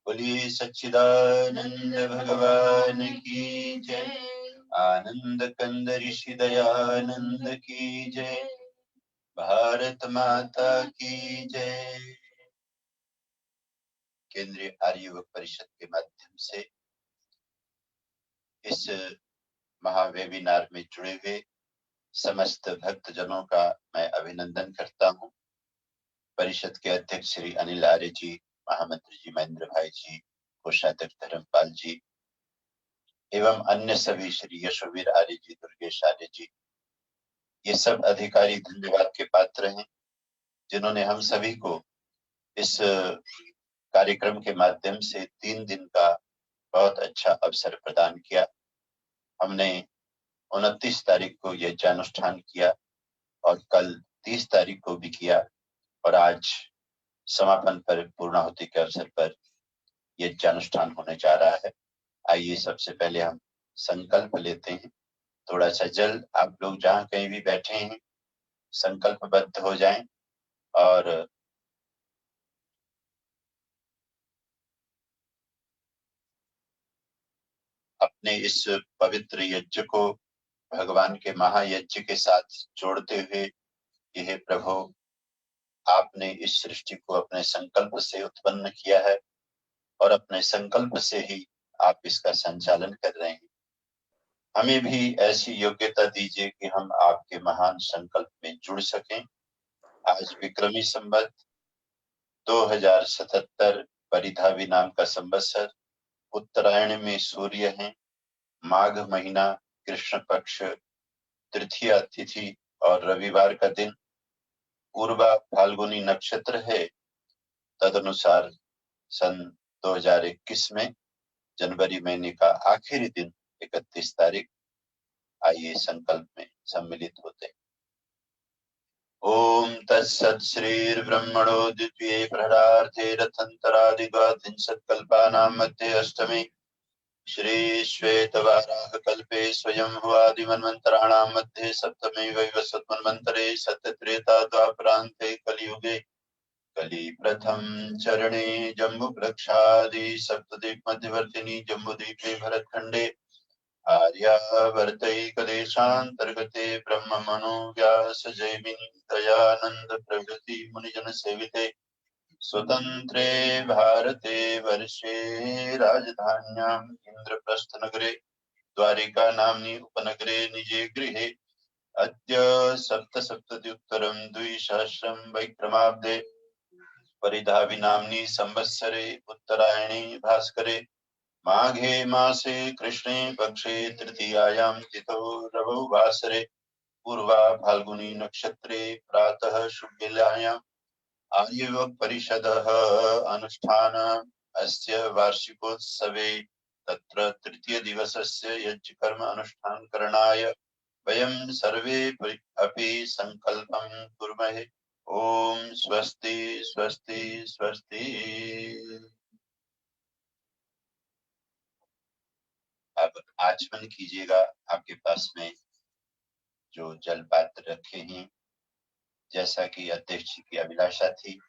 बोलिए सच्चिदानंद भगवान की जय। आनंद कंद ऋषि दयानंद की जय। भारत माता की जय। केंद्रीय आर्य युवक परिषद के माध्यम से इस महावेबिनार में जुड़े हुए समस्त भक्तजनों का मैं अभिनंदन करता हूं। परिषद के अध्यक्ष श्री अनिल आर्य जी, महामंत्री जी महेंद्र भाई जी, कोषाध्यक्ष धर्मपाल जी एवं अन्य सभी श्री यशोवीर आर्य जी, दुर्गेश आर्य जी, ये सब अधिकारी धन्यवाद के पात्र हैं जिन्होंने हम सभी को इस कार्यक्रम के माध्यम से 3 दिन का बहुत अच्छा अवसर प्रदान किया। हमने 29 तारीख को यज्ञानुष्ठान किया और कल 30 तारीख को भी किया और आज समापन पर पूर्णाहुति के अवसर पर यज्ञानुष्ठान होने जा रहा है। आइए सबसे पहले हम संकल्प लेते हैं। थोड़ा सा जल आप लोग जहाँ कहीं भी बैठे हैं संकल्पबद्ध हो जाएं और अपने इस पवित्र यज्ञ को भगवान के महायज्ञ के साथ जोड़ते हुए, यह प्रभु आपने इस सृष्टि को अपने संकल्प से उत्पन्न किया है और अपने संकल्प से ही आप इसका संचालन कर रहे हैं। हमें भी ऐसी योग्यता दीजिए कि हम आपके महान संकल्प में जुड़ सकें। आज विक्रमी संवत 2077 परिधावी नाम का संवत्सर, उत्तरायण में सूर्य है, माघ महीना कृष्ण पक्ष तृतीया तिथि और रविवार का दिन, पूर्वा फाल्गुनी नक्षत्र है। तदनुसार सन 2021 में जनवरी महीने का आखिरी दिन 31 तारीख। आइए संकल्प में सम्मिलित होते हैं। ओम तत्सत् श्रीर्ब्रह्मणो द्वितीये प्रहरार्थे रथन्तरादिद्वात्रिंशत्कल्पानां मध्ये अष्टमे श्री श्वेतवाराह कल्पे स्वयंभुवादिमन्वन्तराणां मध्ये सप्तमे वैवस्वतमन्वन्तरे सत्यत्रेता द्वापरान्ते कलियुगे कलि प्रथम चरणे जम्बुवृक्षादि सप्तद्वीप मध्यवर्तिनि जम्बूद्वीपे भरतखण्डे आर्यावर्तैकदेशान्तर्गते ब्रह्ममनो व्यास जैमिनि दयानन्द प्रभृति मुनिजन सेविते स्वतन्त्रे भारते वर्षे राजधान्याम् इन्द्रप्रस्थनगरे द्वारिका नाम्नि उपनगरे निजे गृहे अद्य सप्तसप्तत्युत्तरं 200 वैक्रमाब्दे परिधावी नाम्नि संवत्सरे उत्तरायणे भास्करे माघे मासे कृष्णे पक्षे तृतीयायां तिथौ रवौ वासरे पूर्वा फाल्गुनी नक्षत्रे प्रातः शुभवेलायाम् आर्ययुवक परिषदः अनुष्ठान अस्य वार्षिकोत्सवे तत्र तृतीय दिवसस्य यज्ञकर्म अनुष्ठान करणाय वयं सर्वे अपि संकल्पं कुर्महे। ओम स्वस्ति स्वस्ति स्वस्ति। अब आचमन कीजिएगा। आपके पास में जो जल पात्र रखे हैं, जैसा कि अध्यक्ष जी की अभिलाषा थी,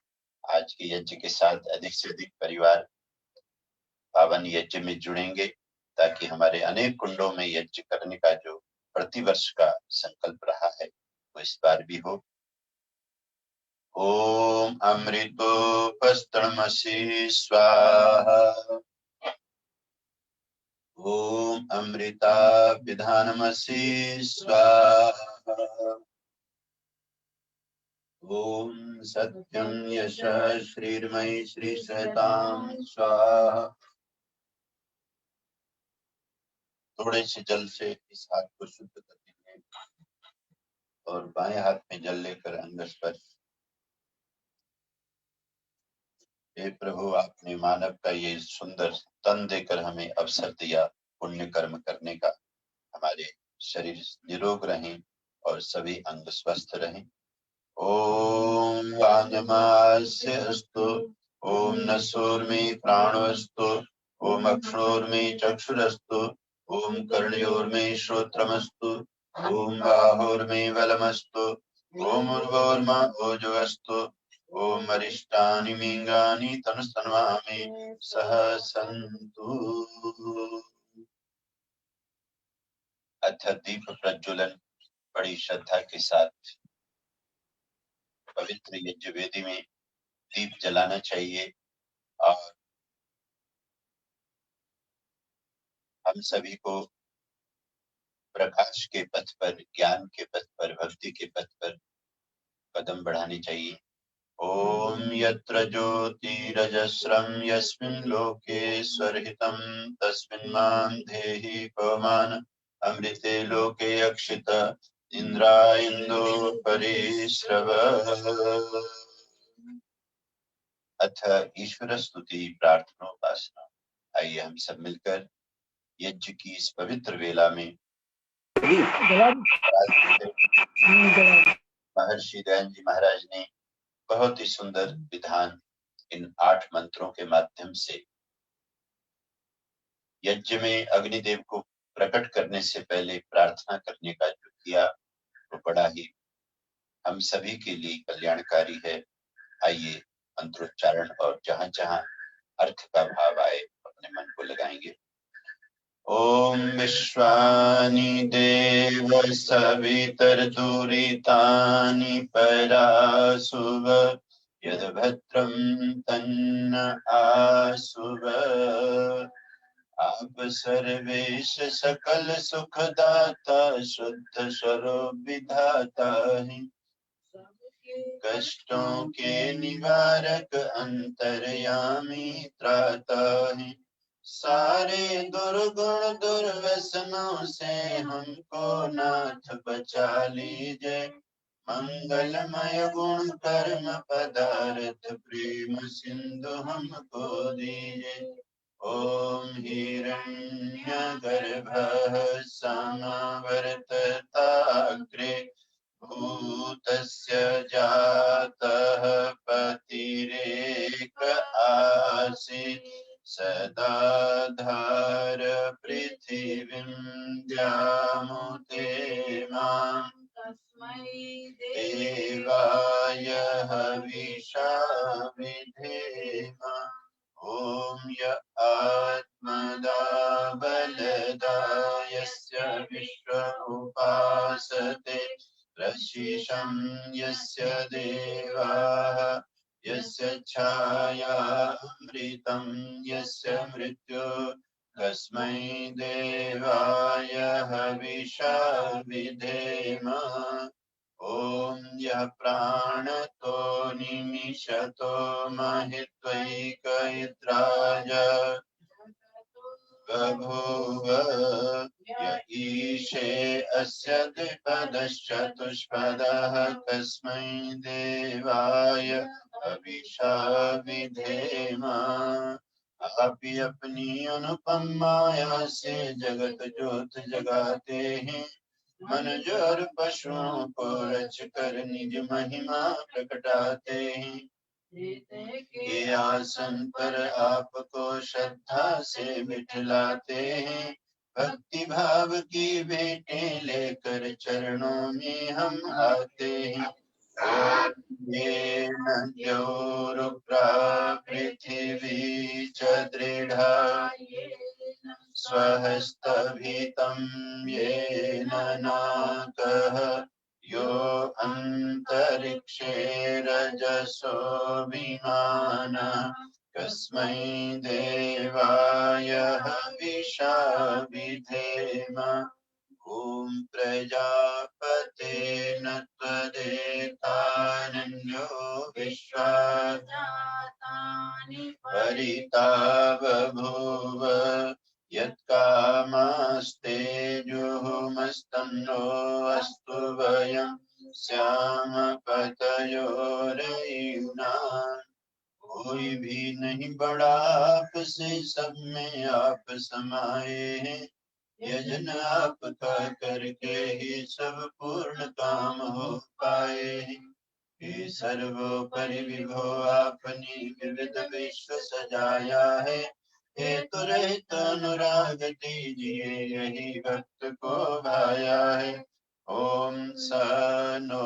आज के यज्ञ के साथ अधिक से अधिक परिवार पावन यज्ञ में जुड़ेंगे ताकि हमारे अनेक कुंडों में यज्ञ करने का जो प्रतिवर्ष का संकल्प रहा है वो इस बार भी हो। ओम अमृतोपस्तमसि स्वाहा। ओम अमृताभिधानमसि स्वाहा। ओम सत्यं यशः श्रीर्मयि श्रीसहतां स्वाहा। थोड़े से जल से इस हाथ को शुद्ध कर देंगे और बाएं हाथ में जल लेकर अंगस्पर्श। हे प्रभु, आपने मानव का ये सुंदर तन देकर हमें अवसर दिया पुण्य कर्म करने का। हमारे शरीर निरोग रहें और सभी अंग स्वस्थ रहें। ओम वांगमास्य अस्तु। ओम नसोर्मे प्राणोस्तु। ओम अक्षोर्मे चक्षुरस्तु। ओम कर्णयोर्मे श्रोत्रमस्तु। ओम बाहोर्मे बलमस्तु। ओम उर्वोर्मा ओजोस्तु। ओम अरिष्टानि मिंगानि तनुस्तन्वामि सह सन्तु। अथ दीप प्रज्वलन बड़ी श्रद्धा के साथ पवित्र यज्ञ वेदी में दीप जलाना चाहिए और हम सभी को प्रकाश के पथ पर, ज्ञान के पथ पर, भक्ति के पथ पर कदम बढ़ाने चाहिए। ओम यत्र ज्योतिरजस्रं यस्मिन् लोके स्वरहितं तस्मिन् मां देहि पवमान अमृते लोके अक्षित इंद्रायेन्दु परिश्रव। अथ ईश्वर स्तुति प्रार्थना उपासना। आइए हम सब मिलकर यज्ञ की इस पवित्र वेला में महर्षि दयान जी महाराज ने बहुत ही सुंदर विधान इन 8 मंत्रों के माध्यम से यज्ञ में अग्निदेव को प्रकट करने से पहले प्रार्थना करने का जो किया वो बड़ा ही हम सभी के लिए कल्याणकारी है। आइए मंत्रोच्चारण और जहां जहां अर्थ का भाव आए अपने मन को लगाएंगे। ओम विश्वानि देव सवितर्दुरितानि परासुव यद्भद्रं तन्न आसुव। आप सर्वेश सकल सुखदाता शुद्ध स्वरूप विधाता है। कष्टों के निवारक अंतर्यामी त्राता है। सारे दुर्गुण दुर्व्यसनों से हमको नाथ बचा लीजिए। मंगलमय गुण कर्म पदार्थ प्रेम सिंधु हमको दीजिए। ओम हिरण्यगर्भः समावर्तताग्रे भूतस्य जातः पतिरेक आसीत् सदा धार पृथिवीं द्यामुते मां तस्मै देवाय हविषा विधेम। ओम य आत्मदा बलदा यस्य विश्व उपासते रशीशं यस्य देवाः यस्य छायामृतं यस्य मृत्यु तस्मै देवाय हविषा विधेम। ओम यः प्राणतो निमिषतो महित्वैकयित्राय बभूव य ईशे अस्य द्विपदश्चतुष्पदः तस्मै देवाय हविषा विधेम। आप ही अपनी अनुपम माया से जगत ज्योत जगाते हैं। मनुज और पशुओं को रच कर निज महिमा प्रकटाते हैं। ये आसन पर आपको श्रद्धा से बिठलाते हैं। भक्ति भाव की भेंटें लेकर चरणों में हम आते हैं। ये नद्योरुग्रा पृथिवी च दृढ़ा स्वहस्तभितं येन नाकः यो अन्तरिक्षे रजसो विमानः कस्मै देवाय हविषा विधेम। ॐ प्रजापतेन त्वदेतानन्यो विश्वा परिता बभूव यत्कामास्ते जुहुमस्तन्नो अस्तु वयं श्याम पतयोरयुनान्। कोई भी नहीं बड़ा आपसे, सब में आप समाये हैं। यजन आपका करके ही सब पूर्ण काम हो पाए हैं। हे सर्वोपरि विभो आपने विविध विश्व सजाया है। हेतु रहित अनुराग दीजिए, यही भक्त को भाया है। ओम स नो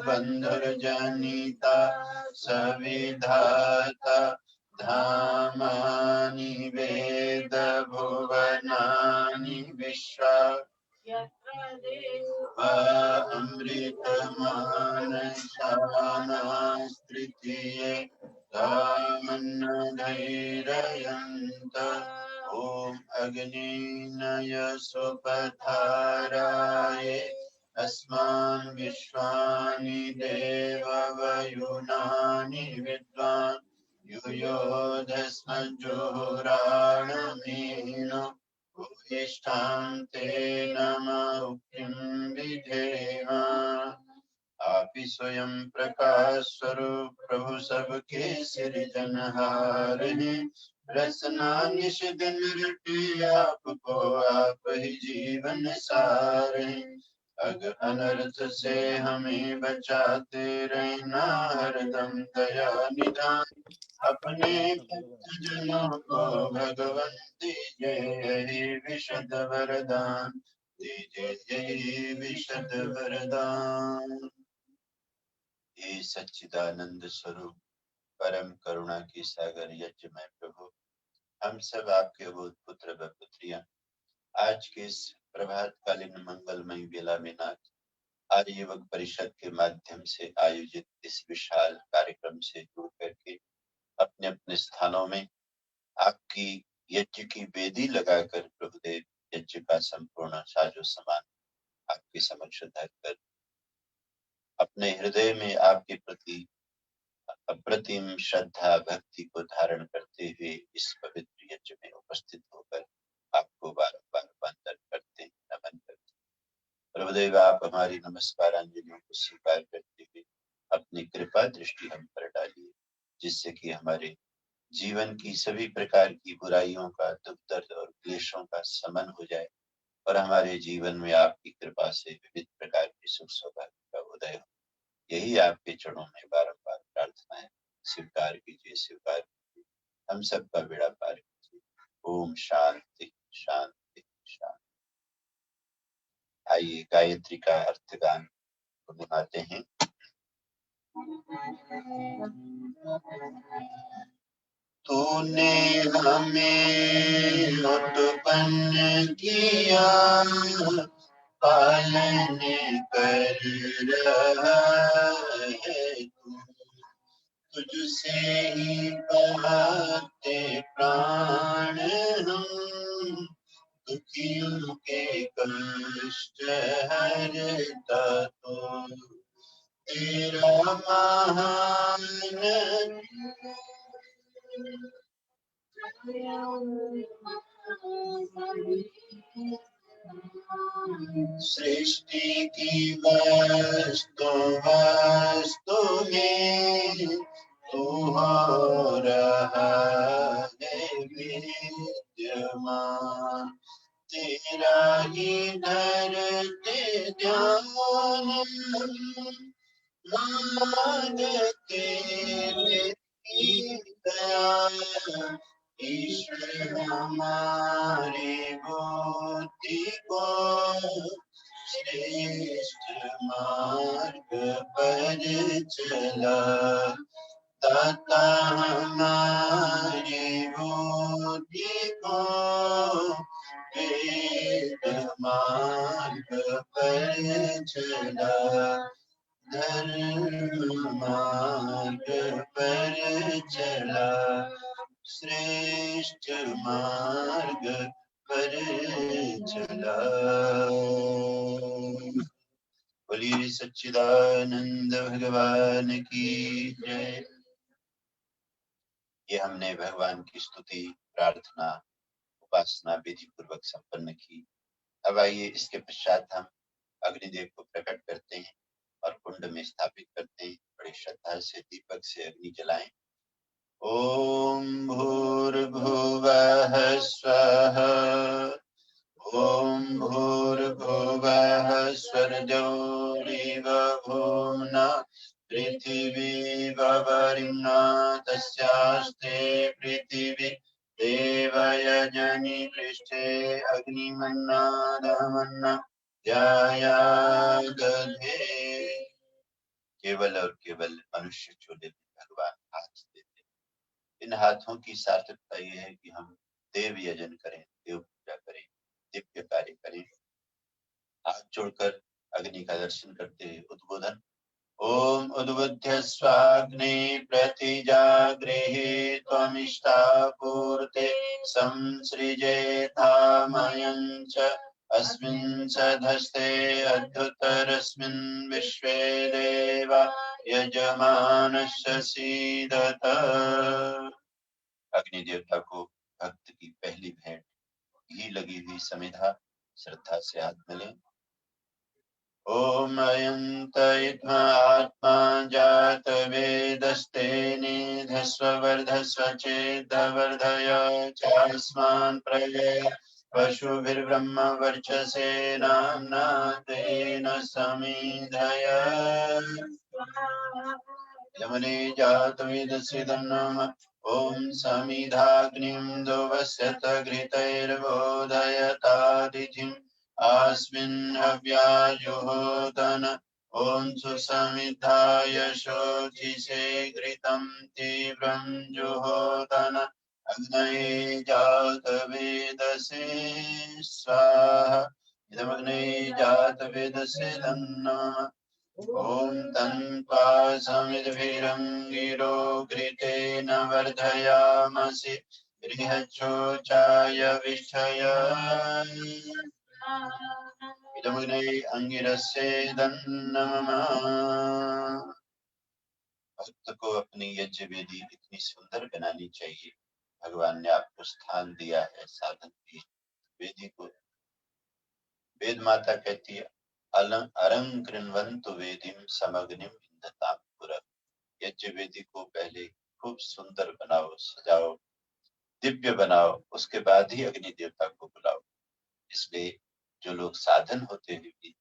बंधुर्जनिता सविधाता धामानि वेद भुवनानि विश्वा अमृतमानसानास्तृतीये धामन्नधैर्यन्त ओम अग्निनय सुपथाराय अस्मान् विश्वानि देववयुनानि विद्वान् युयोधस्मज्जोराणमेनो भूयिष्ठां ते नमः उक्तिं विधेम। आप ही स्वयं प्रकाश स्वरूप प्रभु सबके सृजनहार हैं। रचना निश दिन रटे आपको आप ही जीवन सार हैं। अग अनर्थ से हमें बचाते रहना हरदम दया निधान। अपने भक्त जनों को भगवन दीजिए यही विशद वरदान, दीजिए यही विशद वरदान। हे सच्चिदानंद स्वरूप परम करुणा की सागर यज्ञ में प्रभु, हम सब आपके अबोध पुत्र व पुत्रियां आज के इस प्रभात कालीन मंगलमय बेला में नाथ आर्य युवक परिषद के माध्यम से आयोजित इस विशाल कार्यक्रम से जुड़ करके अपने अपने स्थानों में आपकी यज्ञ की वेदी लगाकर प्रभुदेव यज्ञ का संपूर्ण साजो सामान आपके समक्ष धरकर अपने हृदय में आपके प्रति अप्रतिम श्रद्धा भक्ति को धारण करते हुए इस पवित्र यज्ञ में उपस्थित होकर आपको बारंबार वंदन करते नमन करते। प्रभुदेव आप हमारी नमस्कारांजलियों को स्वीकार करते हुए अपनी कृपा दृष्टि हम पर डालिए, जिससे कि हमारे जीवन की सभी प्रकार की बुराइयों का दुख दर्द और क्लेशों का शमन हो जाए और हमारे जीवन में आपकी कृपा से विविध प्रकार की सुख सौभाग्य का उदय हो। यही आपके चरणों में बारंबार प्रार्थना है। स्वीकार कीजिए, स्वीकार कीजिए, हम सबका बेड़ा पार कीजिए। ओम शांति शांति शांति। आइए गायत्री का अर्थगान गुनगुनाते हैं। तूने हमें उत्पन्न किया, पालन कर रहा है तू, तुझसे ही पाते प्राण हम, दुखियों के कष्ट हरता तू, तेरा महान सृष्टि की वस्तु में तू हो रहा है विद्यमान, तेरा ही धरते ध्यान मांगते तेरी दया। ईश्वर हमारी बुद्धि को श्रेष्ठ मार्ग पर चला, दाता हमारी बुद्धि को वेद मार्ग पर चला, धर्म मार्ग पर चला, श्रेष्ठ मार्ग पर चला। बोलिए सच्चिदानंद भगवान की जय। ये हमने भगवान की स्तुति प्रार्थना उपासना विधि पूर्वक संपन्न की। अब आइए इसके पश्चात हम अग्निदेव को प्रकट करते हैं और कुंड में स्थापित करते हैं। बड़ी श्रद्धा से दीपक से अग्नि जलाएं। ओम भूर्भुवः स्वः, ओम भूर्भुवः स्वर्जोरिव भूम्ना पृथिवी ववरिम्ना तस्यास्ते पृथिवी देवयजनि पृष्ठे अग्निमन्नादमन्ना ध्यायादधे। केवल और केवल मनुष्य चूल्हे में भगवान हाथ देते। इन हाथों की सार्थकता यह है कि हम देव यजन करें, देव पूजा करें, दिव्य कार्य करें। हाथ जोड़कर अग्नि का दर्शन करते हुए उद्बोधन, ओम उद्बुद्ध्य स्वाग्नि प्रतिजागृहे त्वमिष्टा पूर्ते संसृजेथामयं च अस्मिन् सधस्ते अद्युतरस्मिन् विश्वे देवा यजमानस्य सीदत। अग्नि देवता को भक्त की पहली भेंट घी लगी हुई समिधा श्रद्धा से हाथ मिले। ओम अयंत इत्मा आत्मा जात वेदस्ते निधस्व वर्धस्व चेदवर्धय चास्मान् प्रजय पशुभिर्ब्रह्म वर्चसे नाम्ना तेन समीधय। यमने जात वेदस्य तन्नम ओम समिधाग्निं दोवस्यत घृतैर्बोधयतादिथिम् अस्मिन् हव्याजुहोदन ओम सुसमिधाय शोचिषे घृतं तीव्रं जुहोदन अग्नये जातवेदसे स्वाहा। इदमग्नये जातवेदसे तन्नमः। ओम तन्त्वा समिद्भिरङ्गिरो घृतेन वर्धयामसि बृहच्छोचाय विष्ठय। इदमग्नये अंगिरस्येदन्नमः। भक्त को अपनी यज्ञ वेदी इतनी सुंदर बनानी चाहिए। भगवान ने आपको स्थान दिया है, साधन दी वेदी को। वेद माता कहती है, अरं कृण्वन्तु वेदीं समग्निं विन्दतां पुरः। यज्ञ वेदी को पहले खूब सुंदर बनाओ, सजाओ, दिव्य बनाओ, उसके बाद ही अग्नि देवता को बुलाओ। इसलिए जो लोग साधन होते हुए भी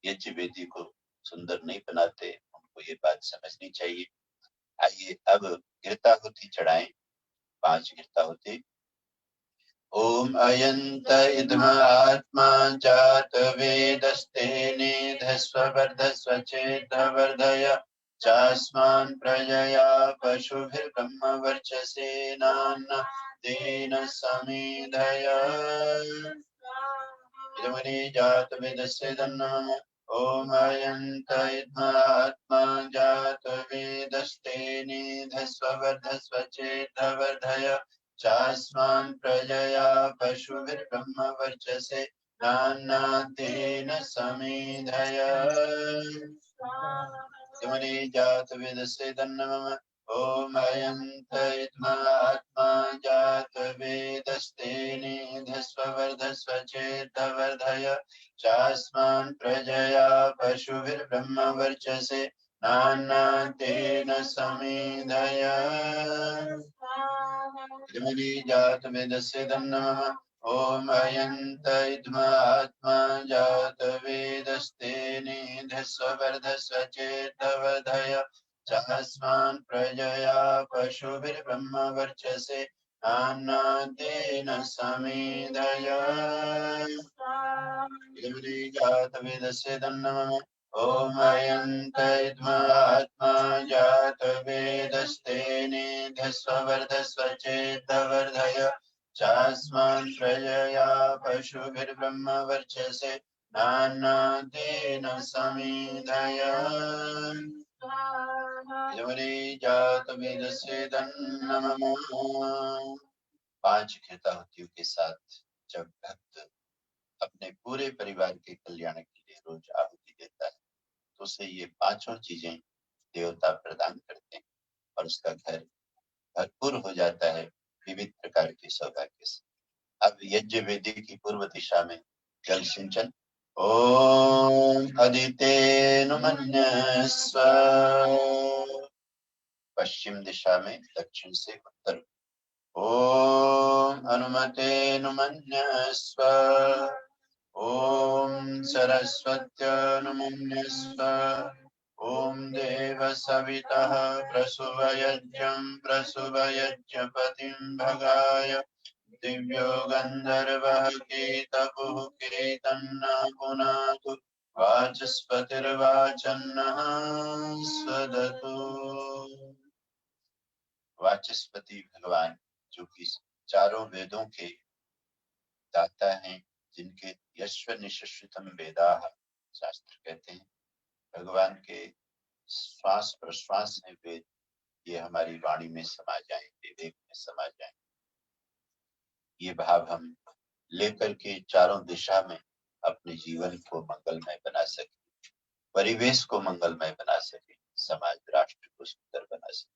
यज्ञ वेदी को सुंदर नहीं बनाते, उनको ये बात समझनी चाहिए। आइए अब घृताहुति चढ़ाएं। 5 घृताहुति। ओम अयंत इदम आत्मा जात वेदस्ते निधस्व वर्धस्व चेदवर्धय चास्मान् प्रजया पशुभिर्ब्रह्म वर्चसे नाम्ना तेन समीधय। इदमनि जात वेदस्य तन्नमः। ओम अयंत इदम आत्मा जात वेदस्ते निधस्व वर्धस्व चेदवर्धय चास्मान् प्रजया पशुभिर्ब्रह्म वर्चसे नाम्ना तेन समीधय। इदमनि जात वेदस्य तन्नमः। ओम अयंत इदम आत्मा जात वेदस्ते निधस्व वर्धस्व चेदवर्धय चास्मान् प्रजया पशुभिर्ब्रह्म वर्चसे नाम्ना तेन समीधय। इदमनि जात वेदस्य तन्नमः। ओम अयंत इदम आत्मा जात वेदस्ते निधस्व वर्धस्व चेदवर्धय चास्मान् प्रजया पशुभिर्ब्रह्म वर्चसे नाम्ना तेन समीधय। इदमनि जात वेदस्य तन्नमः। ओम अयंत इदम आत्मा जात वेदस्ते निधस्व वर्धस्व चेदवर्धय चास्मान् प्रजया पशुभिर्ब्रह्म वर्चसे नाम्ना तेन समीधय। इदमनि जात वेदस्य तन्नमः। 5 घृताहुतियों के साथ जब भक्त अपने पूरे परिवार के कल्याण के लिए रोज आहुति देता है तो उसे ये 5 चीजें देवता प्रदान करते हैं और उसका घर भरपूर हो जाता है विविध प्रकार के सौभाग्य से। अब यज्ञ वेदी की पूर्व दिशा में जल सिंचन। ओम अदितेनुमन्यस्व। पश्चिम दिशा में दक्षिण से उत्तर। ओम अनुमतेनुमन्यस्व। ओम सरस्वत्यनुमन्यस्व। ओम देव सवितः प्रसूवयज्ञं प्रसूवयज्ञपतिं भगाय दिव्यो गन्धर्वः केतपुः केतन्ना पुनातु वाचस्पतिर्वाचन्नः स्वदतु। वाचस्पति भगवान जो कि चारों वेदों के दाता हैं, जिनके यश्व निश्चितम वेदाः शास्त्र कहते हैं, भगवान के श्वास प्रश्वास में वेद ये हमारी वाणी में समा जाए, विवेक में समा जाए। ये भाव हम लेकर के चारों दिशा में अपने जीवन को मंगलमय बना सके, परिवेश को मंगलमय बना सके, समाज राष्ट्र को सुंदर बना सके।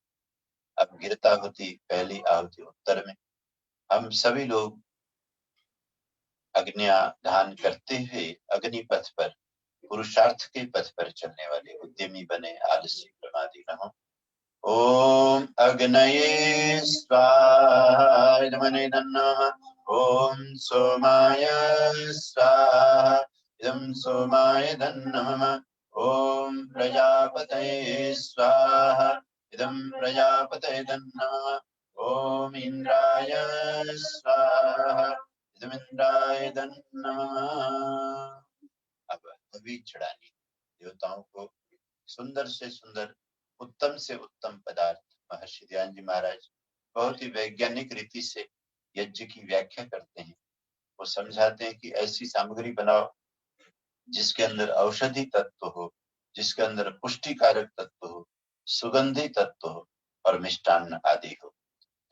अब गिरता होती पहली आहुति उत्तर में। हम सभी लोग अग्निया दान करते हुए अग्नि पथ पर, पुरुषार्थ के पथ पर चलने वाले उद्यमी बने, आलस्य प्रमादी न हो। ओम अग्नये स्वाहा इदमने नमः। ओम सोमाय स्वाहा इदं सोमाय नमः। ओम प्रजापतये स्वाहा इदं प्रजापतये नमः। ओम इंद्राय स्वाहा इदं इंद्राय नमः। अब अभी चढ़ानी देवताओं को सुंदर से सुंदर, उत्तम से उत्तम पदार्थ महर्षि ध्यान जी महाराज बहुत ही वैज्ञानिक रीति से यज्ञ की व्याख्या करते हैं। वो समझाते हैं कि ऐसी सामग्री बनाओ जिसके अंदर औषधि तत्व हो, जिसके अंदर पुष्टिकारक तत्व हो, सुगंधी तत्व हो और मिष्टान्न आदि हो।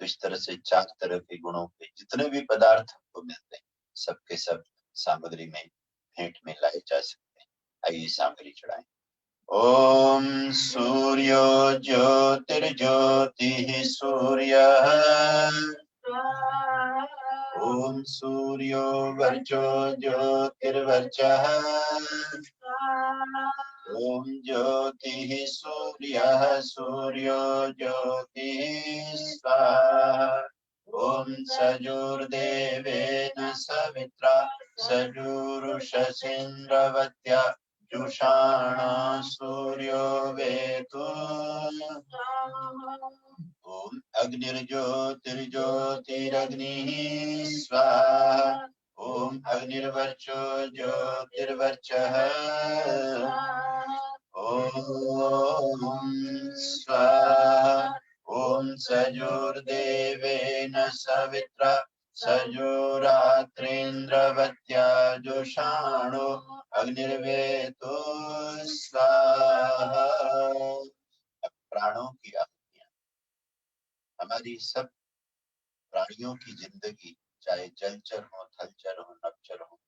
तो इस तरह से 4 तरह के गुणों के जितने भी पदार्थ हमको मिलते हैं, सबके सब सामग्री में भेंट में लाए जा सकते हैं। आइए सामग्री चढ़ाएं। ओम सूर्यो ज्योतिर्ज्योतिः सूर्यः। ओम सूर्यो वर्चो ज्योतिर्वर्चः। ओम ज्योतिः सूर्यः सूर्यो ज्योतिः स्वाहा। ओम सजुर्देवेन सवित्रा सजुरुषसीन्द्रवत्या जुषाणा सूर्यो वेतु। ओम अग्निर्ज्योतिर्ज्योतिरग्निः स्वाहा। ओम अग्निर्वर्चो ज्योतिर्वर्चः। ओम स्वाहा। ओम सजुर्देवेन सवित्रा सजुरात्रेन्द्रवत्या जुषाणो अग्निर्वेतु स्वाहा। प्राणों की आहुतियां। हमारी सब प्राणियों की जिंदगी, चाहे जलचर हो, थलचर हो, नभचर हो,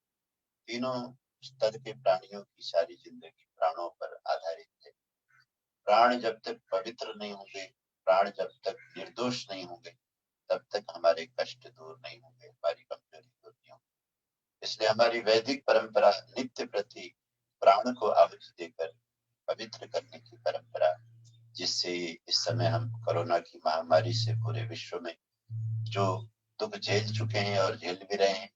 तीनों स्तर के प्राणियों की सारी जिंदगी प्राणों पर आधारित है। प्राण जब तक पवित्र नहीं होंगे, प्राण जब तक निर्दोष नहीं होंगे, तब तक हमारे कष्ट दूर नहीं होंगे, हमारी कमजोरी दूर नहीं होगी। इसलिए हमारी वैदिक परंपरा नित्य प्रति प्राण को आहुति देकर पवित्र करने की परंपरा, जिससे इस समय हम कोरोना की महामारी से पूरे विश्व में जो दुख झेल चुके हैं और झेल भी रहे हैं,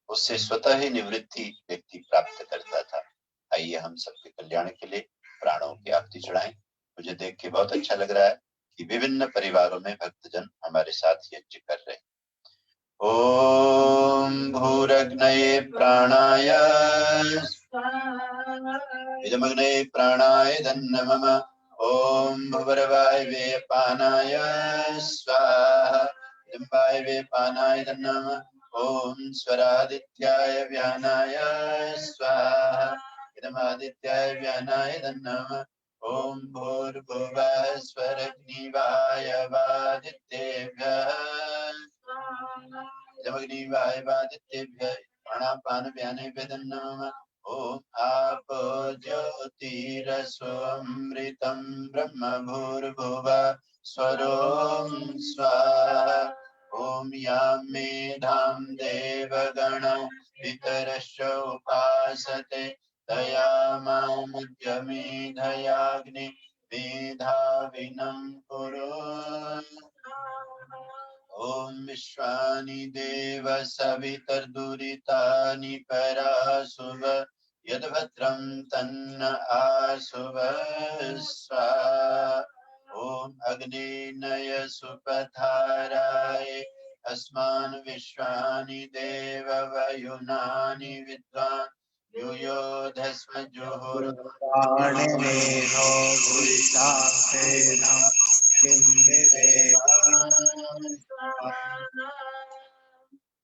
उससे स्वतः ही निवृत्ति व्यक्ति प्राप्त करता था। आइए हम सबके कल्याण के लिए प्राणों की आहुति चढ़ाएं। मुझे देख के बहुत अच्छा लग रहा है कि विभिन्न परिवारों में भक्तजन हमारे साथ यज्ञ कर रहे हैं। ओम भूरग्नये प्राणाय इदमग्नये प्राणाय नमः। ओम भुवर्वायवे पानाय स्वाहा इदं वायवे पानाय नमः। ओम स्वरादित्याय व्यानाय स्वाहा इदमादित्याय व्यानाय नमः। ओम भूर्भुवः स्वरग्निवायवादित्येभ्यः इदमग्निवायवादित्येभ्यः प्राणापानव्यानेभ्यः नमः। ओम आप ज्योतिरसोऽमृतं ब्रह्म भूर्भुवः स्वरों स्वाहा। ओम यां मेधां देवगणो पितरश्च उपासते तयामामुद्यमेधयाग्नि मेधाविनं कुरु। ओम विश्वानि देव सवितर्दुरितानि पराशुभ यद्भद्रं तन्न आशुभ स्वाहा। ओम अग्नेनय सुपथाराय अस्मान् विश्वानि देववयुनानि विद्वान् यूयो धस्म जुहुर् पाणिनेनो भूरिशाखेन किं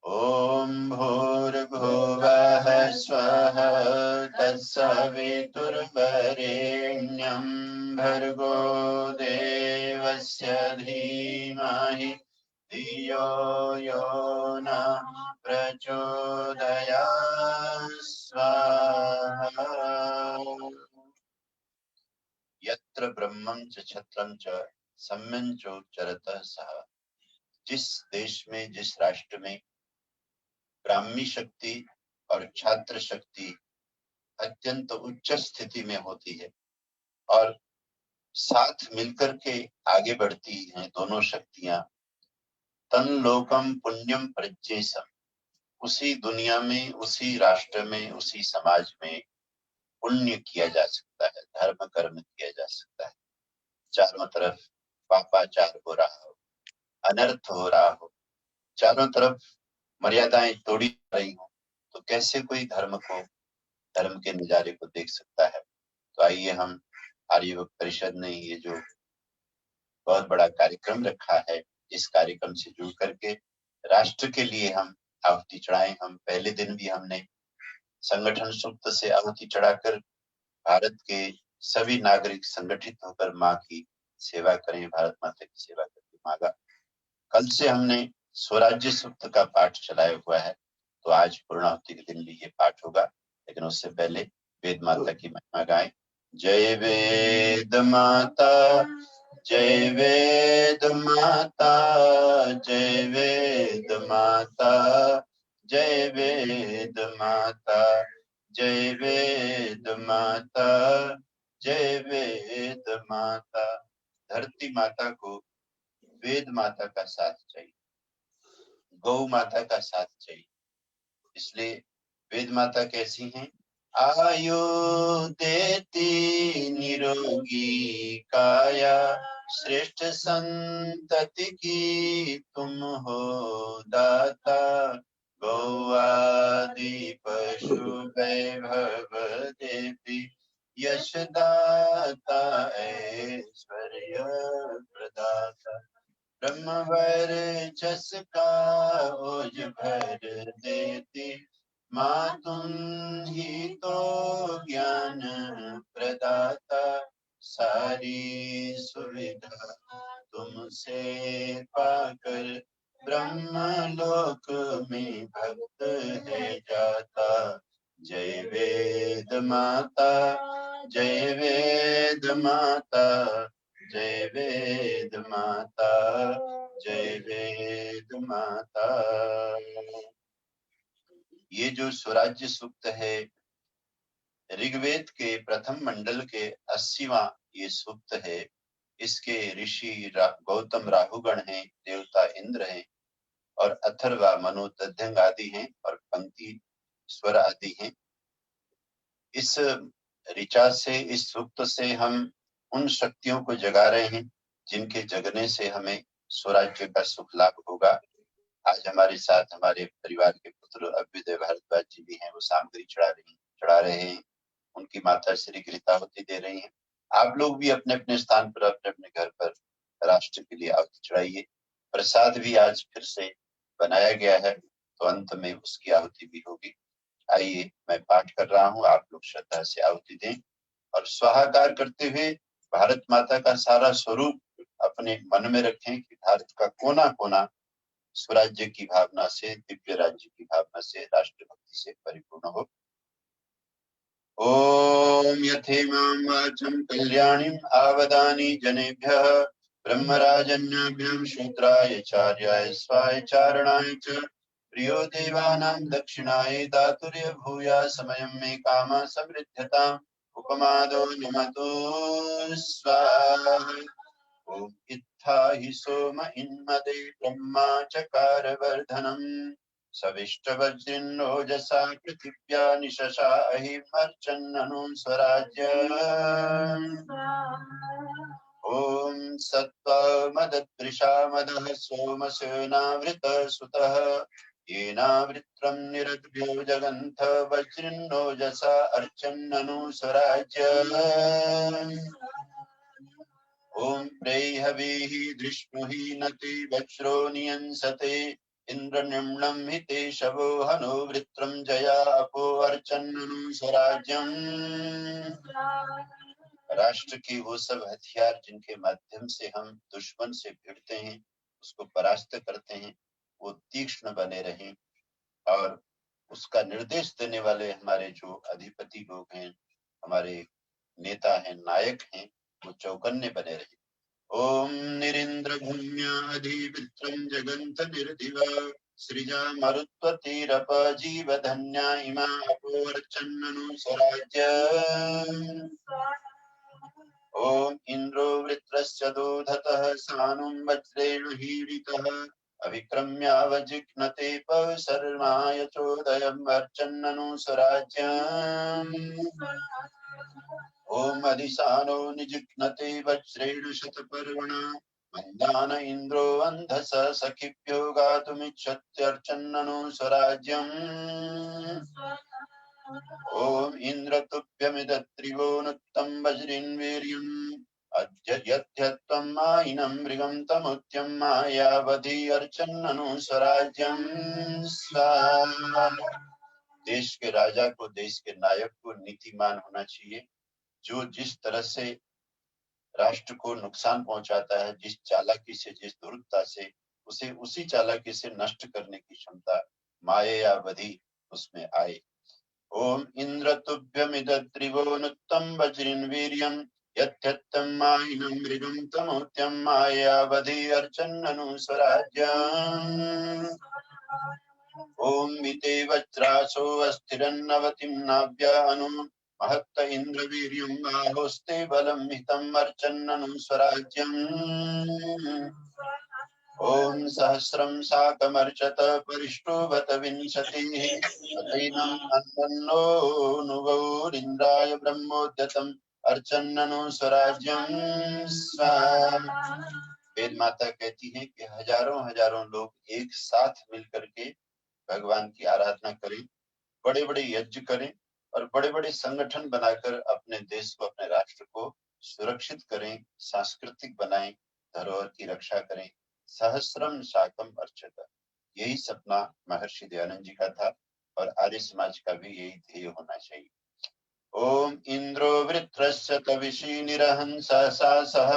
ॐ भूर्भुवः स्वः तत्सवितुर्वरेण्यं भर्गो देवस्य धीमहि धियो यो न प्रचोदयात् स्वाहा। यत्र ब्रह्मं च छत्रं च सम्यं चोच्चरतः सः। जिस देश में, जिस राष्ट्र में ब्राह्मी शक्ति और छात्र शक्ति अत्यंत उच्च स्थिति में होती है और साथ मिलकर के आगे बढ़ती हैं दोनों शक्तियां, तन लोकम पुण्यम प्रज्येसम, उसी दुनिया में, उसी राष्ट्र में, उसी समाज में पुण्य किया जा सकता है, धर्म कर्म किया जा सकता है। चारों तरफ पापाचार हो रहा हो, अनर्थ हो रहा हो, चारों तरफ मर्यादाएं तोड़ी जा रही हो, तो कैसे कोई धर्म के नजारे को देख सकता है। तो आइए हम आर्यवक परिषद ने ये जो बहुत बड़ा कार्यक्रम रखा है, इस कार्यक्रम से जुड़ करके राष्ट्र के लिए हम आहुति चढ़ाएं। हम पहले दिन भी हमने संगठन सूक्त से आहुति चढ़ाकर भारत के सभी नागरिक संगठित होकर माँ की सेवा करें, भारत माता की सेवा करके मांगा। कल से हमने स्वराज्य सूक्त का पाठ चलाया हुआ है, तो आज पूर्णाहुति के दिन भी ये पाठ होगा, लेकिन उससे पहले वेद माता की महिमा गाएं। जय वेद माता, जय वेद माता, जय वेद माता, जय वेद माता, जय वेद माता, जय वेद माता। धरती माता को वेद माता का साथ चाहिए, गौ माता का साथ चाहिए। इसलिए वेद माता कैसी हैं? आयु देती निरोगी काया, श्रेष्ठ संतति की तुम हो दाता। गौआदि पशु वैभव देती, यशदाता ऐश्वर्य प्रदाता। ब्रह्म वर्चस का ओज भर देती, माँ तुम ही तो ज्ञान प्रदाता। सारी सुविधा तुमसे पाकर, ब्रह्म लोक में भक्त है जाता। जय वेद माता, जय वेद माता, जय वेद माता, जय वेद माता। ये जो स्वराज्य सूक्त है, ऋग्वेद के प्रथम मंडल के 80वां ये सूक्त है। इसके ऋषि गौतम राहुगण हैं, देवता इंद्र हैं, और अथर्वा मनु तद्यंग आदि हैं, और पंक्ति स्वर आदि हैं। इस ऋचा से, इस सूक्त से हम उन शक्तियों को जगा रहे हैं जिनके जगने से हमें स्वराज्य का सुख लाभ होगा। आज हमारे साथ हमारे परिवार के पुत्र अभ्युदय भारद्वाज जी भी हैं, वो सामग्री चढ़ा रहे हैं, उनकी माता श्री गीताहुति दे रही हैं। आप लोग भी अपने अपने स्थान पर, अपने अपने घर पर राष्ट्र के लिए आहुति चढ़ाइए। प्रसाद भी आज फिर से बनाया गया है, तो अंत में उसकी आहुति भी होगी। आइए, मैं पाठ कर रहा हूँ, आप लोग श्रद्धा से आहुति दें और स्वाहाकार करते हुए भारत माता का सारा स्वरूप अपने मन में रखें कि भारत का कोना कोना स्वराज्य की भावना से, दिव्य राज्य की भावना से, राष्ट्रभक्ति से परिपूर्ण हो। ओम यथेमां वाचं कल्याणीं आवदानि जनेभ्यः, ब्रह्मराजन्याभ्यां शूद्राय चार्याय स्वाय चारणाय च, प्रियो देवानां दक्षिणाय दातुर्य भूया समयं मे कामा समृद्धताम्, उपमादो निमतो स्वाहा। ओम इत्था हि सोम इन्मदे ब्रह्मा चकार वर्धनम्, सविष्टवज्रिन्नोजसा पृथिव्या निशशा अहिमर्चन्ननु स्वराज्य। ॐ सत्त्वमदद्दृशामदः सोमसेनावृतसुतः येनावृत्रं निरद्भ्यो जगन्थ वज्रिन्नोजसा अर्चन्ननु स्वराज्य ॐ प्रेहवीः दृष्णुहि नति वज्रो नियंसते इन्द्रनिम्नं हिते शवो हनो वृत्रं जया अपो अर्चन्ननु स्वराज्यम्। राष्ट्र के वो सब हथियार जिनके माध्यम से हम दुश्मन से भिड़ते हैं, उसको परास्त करते हैं, वो तीक्ष्ण बने रहें और उसका निर्देश देने वाले हमारे जो अधिपति लोग हैं, हमारे नेता हैं, नायक हैं, वो चौकन्ने बने रहे। ओम निरिंद्र भूम्या अधिवित्रं जगन्त निर्दिवा सृजा मरुत्वतीरप जीवधन्या इमा अपोर्चन्ननु स्वराज्य। ओम इंद्रो वृत्रस्य दोधतः सानुं वज्रेण हीरितः अभिक्रम्यावजिघ्नते पशर्माय चोदयम् अर्चन्ननु स्वराज्यम्। ओम अधिशानो निजिघ्नते वज्रेण शतपर्वणा मन्दान इन्द्रो अन्धस सखिभ्यो गातुमिच्छत्यर्चन्ननु स्वराज्यम्। ओम इंद्र तुभ्यमिदत्रिवोनुत्तं वज्रिन्वीर्यम् अद्य यद्यत्वम् मायिनं मृगं तमुत्यं मायावधि अर्चन्ननु स्वराज्यम्। स्वाहा। देश के राजा को, देश के नायक को नीतिमान होना चाहिए। जो जिस तरह से राष्ट्र को नुकसान पहुंचाता है, जिस चालाकी से, जिस धूर्तता से, उसे उसी चालाकी से नष्ट करने की क्षमता मायावधि उसमें आए। ओम इंद्र तुभ्यमिदत्रिवोनुत्तं वज्रिन्वीर्यं यत्यत्तं मायिनं मृगं तमोत्यं मायावधि अर्चन्ननु स्वराज्यम्। ओम विते वज्रासो अस्थिरन्नवतिं नाव्यानु महत्त इन्द्रवीर्यं बाहोस्ते बलं हितम् अर्चन्ननु स्वराज्यम्। ओम सहस्रं साकमर्चत परिष्टो बत विंशतिः तथैनं अन्नो नुवोरिन्द्राय ब्रह्मोद्यतम् अर्चन्ननु स्वराज्यम्। स्वाहा। वेद माता कहती है कि हजारों हजारों लोग एक साथ मिलकर के भगवान की आराधना करें, बड़े बड़े यज्ञ करें और बड़े बड़े संगठन बनाकर अपने देश को, अपने राष्ट्र को सुरक्षित करें, सांस्कृतिक बनाएं, धरोहर की रक्षा करें। सहस्रम शाकम अर्चत, यही सपना महर्षि दयानंद जी का था और आर्य समाज का भी यही ध्येय होना चाहिए। ओम इंद्रो वृत्रस्य तविषी निरहं सहसा सह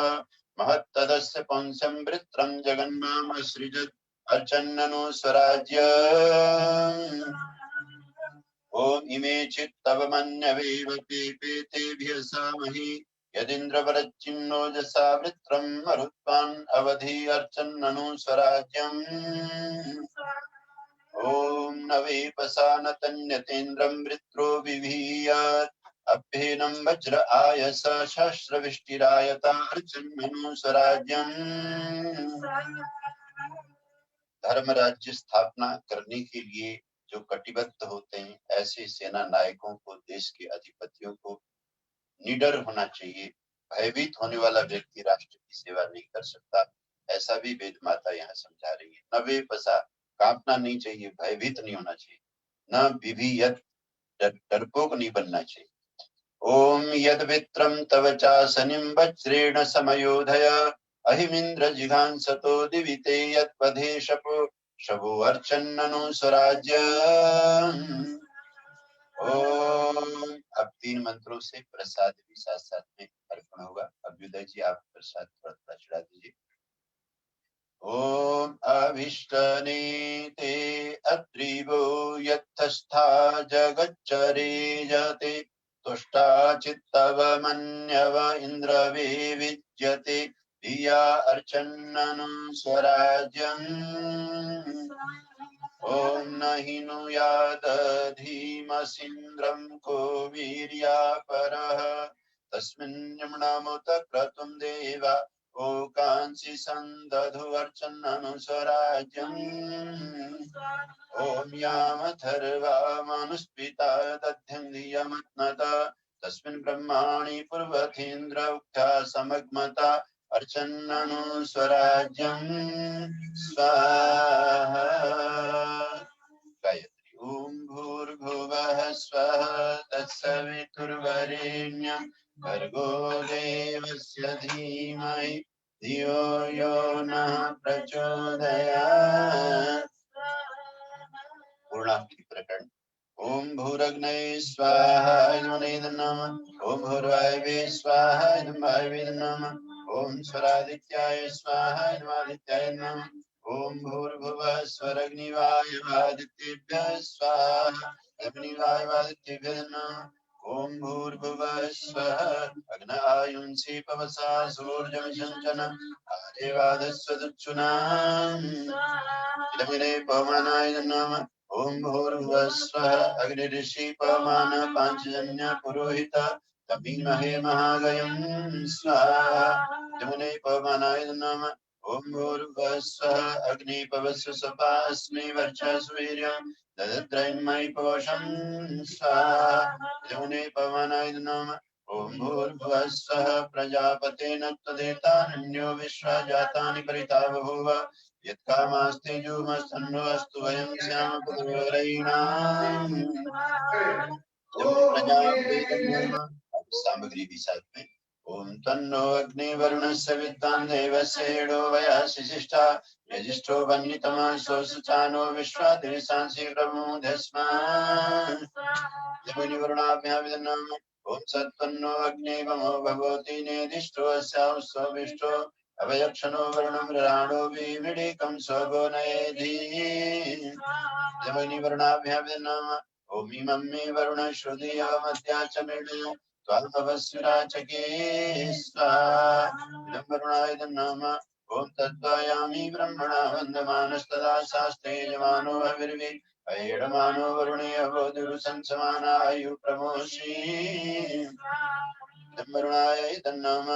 महत्तदस्य पुंसं वृत्रं जगन्मामसृजत् अर्चन्ननु स्वराज्य। ओम इमे चित्तव मन्यवेव पेपेतेभ्यसामहि यदिन्द्रवरच्चिन्नोजसा वृत्रं मरुत्वान् अवधि अर्चन्ननु स्वराज्यम्। ओम नवेपसा न तन्यतेन्द्रं वृत्रो विभीयात् अभ्येनं वज्र आयस शस्त्रविष्टिरायता अर्चन्ननु स्वराज्यम्। धर्म राज्य स्थापना करने के लिए जो कटिबद्ध होते हैं, ऐसे सेना नायकों को, देश के अधिपतियों को निडर होना चाहिए। भयभीत होने वाला व्यक्ति राष्ट्र की सेवा नहीं कर सकता, ऐसा भी वेद माता यहाँ समझा रही है। न वे पसा, कांपना नहीं चाहिए, भयभीत नहीं होना चाहिए। न विभीयत, डरपोक नहीं बनना चाहिए। ओम यद वित्रम तव चासनिम वज्रेण समयोधय अहिमिंद्र जिघांसतो दिविते यत्पधे शवो अर्चन्ननु स्वराज्य। ओम। अब 3 मंत्रों से प्रसाद भी साथ साथ में अर्पण होगा। अभ्युदय जी, आप प्रसाद थोड़ा थोड़ा चढ़ा दीजिए। ओम अभिष्टनीते अत्रिवो यत्थस्था जगच्चरे जते तुष्टा चित्तव मन्यव इन्द्रवे विज्यते धिया अर्चन्ननु स्वराज्यम्। ओम न हिनुयाद धीमसीन्द्रं को वीर्या परः तस्मिन् यम्नामुत क्रतुं देवा ओकांसि संदधु अर्चन्ननु स्वराज्यम्। ओम यामथर्वा मनुस्पिता दध्यं धियमत्नता तस्मिन् ब्रह्माणि पूर्वथीन्द्र उक्था समग्मता अर्चन्ननु स्वराज्यं स्वाहा। गायत्री ओम भूर्भुवः स्वः तत्सवितुर्वरेण्यं भर्गो देवस्य धीमहि धियो यो नः प्रचोदयात्। पूर्णाहुति प्रकरण। ओम भूरग्नये स्वाहा इदं नमः। ओम भूर्वायवे स्वाहा इदं वायवे नमः। ओम स्वरादित्याय स्वाहा इदं आदित्याय नमः। ओम भूर्भुवः स्वरग्निवायुवादित्येभ्यः स्वाहा अग्निवायुवादित्येभ्यः नमः। ओम भूर्भुवः स्वः अग्न आयुंसि पवसा सूर्यमिषञ्चन आदिवादस्वदुच्छुनाम् इदमिरे पवमानाय नमः। ओम भूर्भुवः स्वः अग्निरिषि पवमान पाञ्चजन्य पुरोहित तमीमहे महागयं स्वाहा इदमिरे पवमानाय नमः। ओम भूर्भुवः स्वः अग्नि पवस्व सपास्मि वर्चस्व वीर्यं ददत्रयन्मयि पोषं स्वाहा इदमिरे पवमानाय नमः। ओम भूर्भुवः स्वः प्रजापतेन त्वदेतान्यो विश्वा जातानि परिता बभूव यत्कामास्ते जुमस्तन्नो अस्तु वयं स्याम पुत्रवरैणाम् सामग्री भी साथ में। ओम तन्नो अग्नि वरुणस्य विद्वान् देवस्य एडो वयासि शिष्टा यजिष्ठो वह्नितमा सोऽसुचानो विश्वा दिविसांसि प्रमुदस्मान् जमिनि वरुणाभ्याविदन्नाम। ओम सत्तन्नो अग्नि वमो भगवति नेदिष्टो अस्यां विष्टो अभयक्षणो वरुणं राणो विमिडिकं स्वगो नयेधि जमिनि वरुणाभ्याविदन्नाम। ओम इमं मे वरुण श्रुधियो मध्या च मृळे त्वामवस्विराचके स्वाहा इदं वरुणाय नाम। ओम तद्वायामि ब्रह्मणा वन्दमानस्तदा शास्त्रे यजमानो हविर्भि अयेडमानो वरुणे अवोदुरुसंसमानायु प्रमोषि इदं वरुणाय नाम।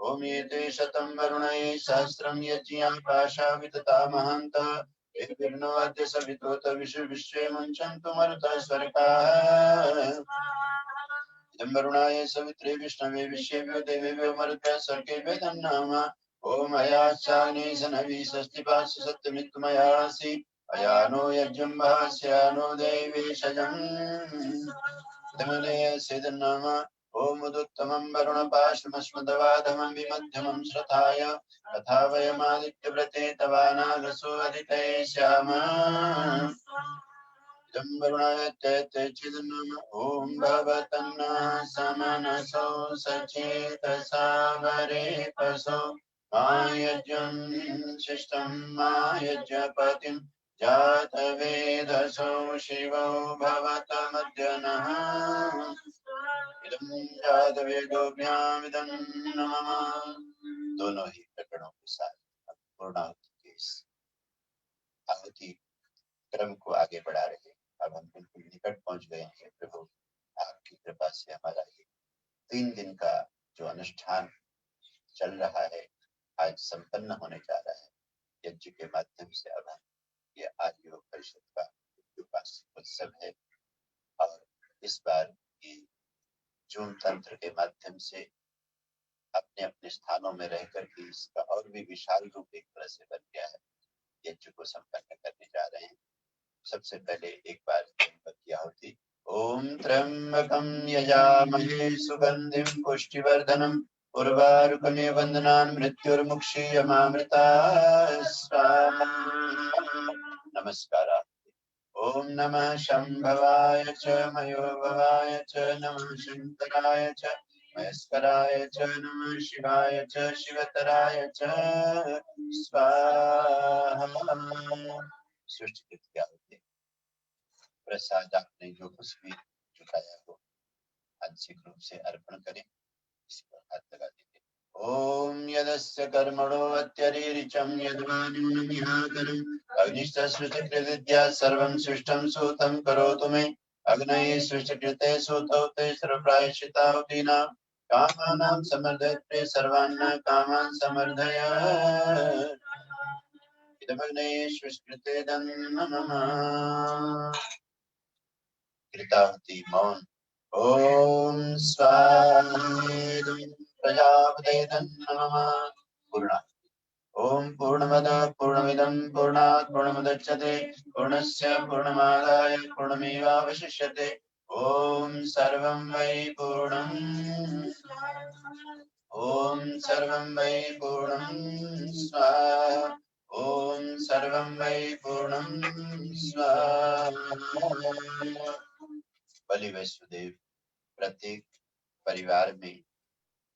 ओम एते शतं वरुणये सहस्रं यज्ञा पाशा वितता महान्तः एभिर्नो अद्य सवितोत विश्वे मुञ्चन्तु मरुतः स्वर्गाः इदं वरुणाय सवित्रे विष्णवे विश्वेभ्यो देवेभ्यो मरुतः स्वर्गेभ्यो तन्नाम। ओम अयाश्चाग्ने सनवि षष्टिपाशु सत्यमित्तमयासि अयानो यज्ञं भास्यानो देवेशजम् इदमनेयस्य तन्नाम। ओम उदुत्तमं वरुणपाशमस्मदवाधमं विमध्यमं श्रथाय तथा वयमादित्यव्रते तवानागसो अदितये श्याम इदं वरुणाय चिदन्नम। ओम भवतन्नः समनसो सचेतसा वरे पशो मायज्ञं शिष्टं मायज्ञपतिं जातवेदसो शिवो भवतमद्य नः इदं जातवेदोभ्यामिदं नमः। दोनों ही प्रकरणों के साथ पूर्णाहुति के इस आहुति क्रम को आगे बढ़ा रहे हैं। अब हम बिल्कुल निकट पहुंच गए हैं प्रभु, आपकी कृपा से हमारा ये 3 दिन का जो अनुष्ठान चल रहा है आज संपन्न होने जा रहा है। यज्ञ के माध्यम से अब हम ये आर्य परिषद का उपास्य उत्सव है और इस बार ये जूम तंत्र के माध्यम से अपने अपने स्थानों में रहकर के इसका और भी विशाल रूप एक तरह से बन गया है। यज्ञ को संपन्न करने जा रहे हैं। सबसे पहले एक बार की आहुति। ओम त्र्यंबकं यजामहे सुगंधिं पुष्टिवर्धनम् उर्वारुकमेव वन्दनान् मृत्युर्मुक्षीयमामृताः स्वाहा। नमस्कार। ओम नमः शंभवाय च मयोभवाय च नमः शंकराय च महेश्वराय च नमः शिवाय च शिवतराय च स्वाहा। सृष्टि क्या होते प्रसाद आपने जो कुछ भी जुटाया हो आंशिक रूप से अर्पण करें। इस पर हाथ लगा दीजिए। ओम यदस्य कर्मणो अत्यरीरिचं यद्वान्यूनमिहाकरम् अग्निष्टसृष्टिकृत्या सर्वं सृष्टं सूतं करोतु मे अग्नये सृष्टिकृते सूतौ ते सर्वप्रायश्चिताहुतीनां कामानां समर्धयते सर्वान् कामान् समर्धय इदमग्नये सृष्टिकृते नमः। कृताहुति मौन। ओम स्वाहा प्रजापते नमः। पूर्णात्। ओम पूर्णमदः पूर्णमिदं पूर्णात् पूर्णमुदच्यते पूर्णस्य पूर्णमादाय पूर्णमेवावशिष्यते। ओम सर्वं वै पूर्णम् ओम सर्वं वै पूर्णं स्वाहा। ओम सर्वं वै पूर्णं स्वाहा। बलि वसुदेव, प्रत्येक परिवार में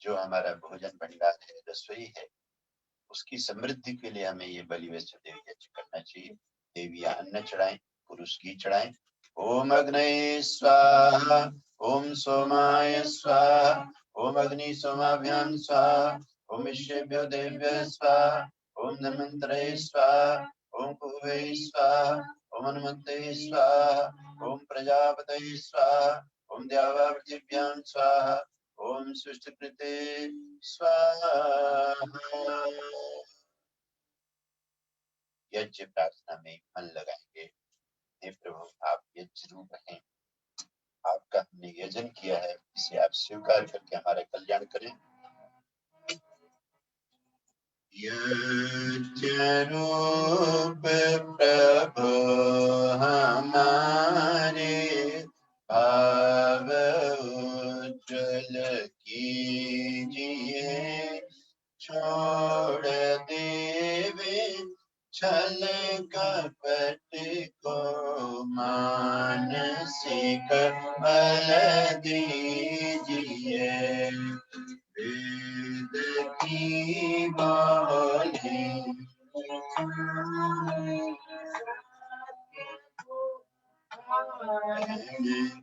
जो हमारा भोजन भंडार है, रसोई है, उसकी समृद्धि के लिए हमें ये बलि वसुदेव यज्ञ करना चाहिए। देवियां अन्न चढ़ाएं, पुरुष घी चढ़ाएं। ओम अग्नये स्वाहा, ओम सोमाय स्वाहा, ओम अग्नि सोमाभ्यां स्वाहा, ओम ईश्वेभ्यो देव्य स्वाहा, ओम धन्वन्तरे स्वाहा, ओम कुहवे स्वाहा, ओम हनुमते स्वाहा, ओम प्रजापतये स्वाहा, ओम द्यावा पृथिव्यां स्वाहा, ओम सृष्टिकृते स्वाहा। यज्ञ प्रार्थना में मन लगाएंगे। हे प्रभु, आप यज्ञ रूप हैं, आपका हमने यजन किया है, इसे आप स्वीकार करके हमारा कल्याण करें। यज्ञ रूप प्रभु हमारे भाव उज्ज्वल कीजिए, छोड़ देवे छल कपट को, मानसिक बल दीजिए। वेद की बोली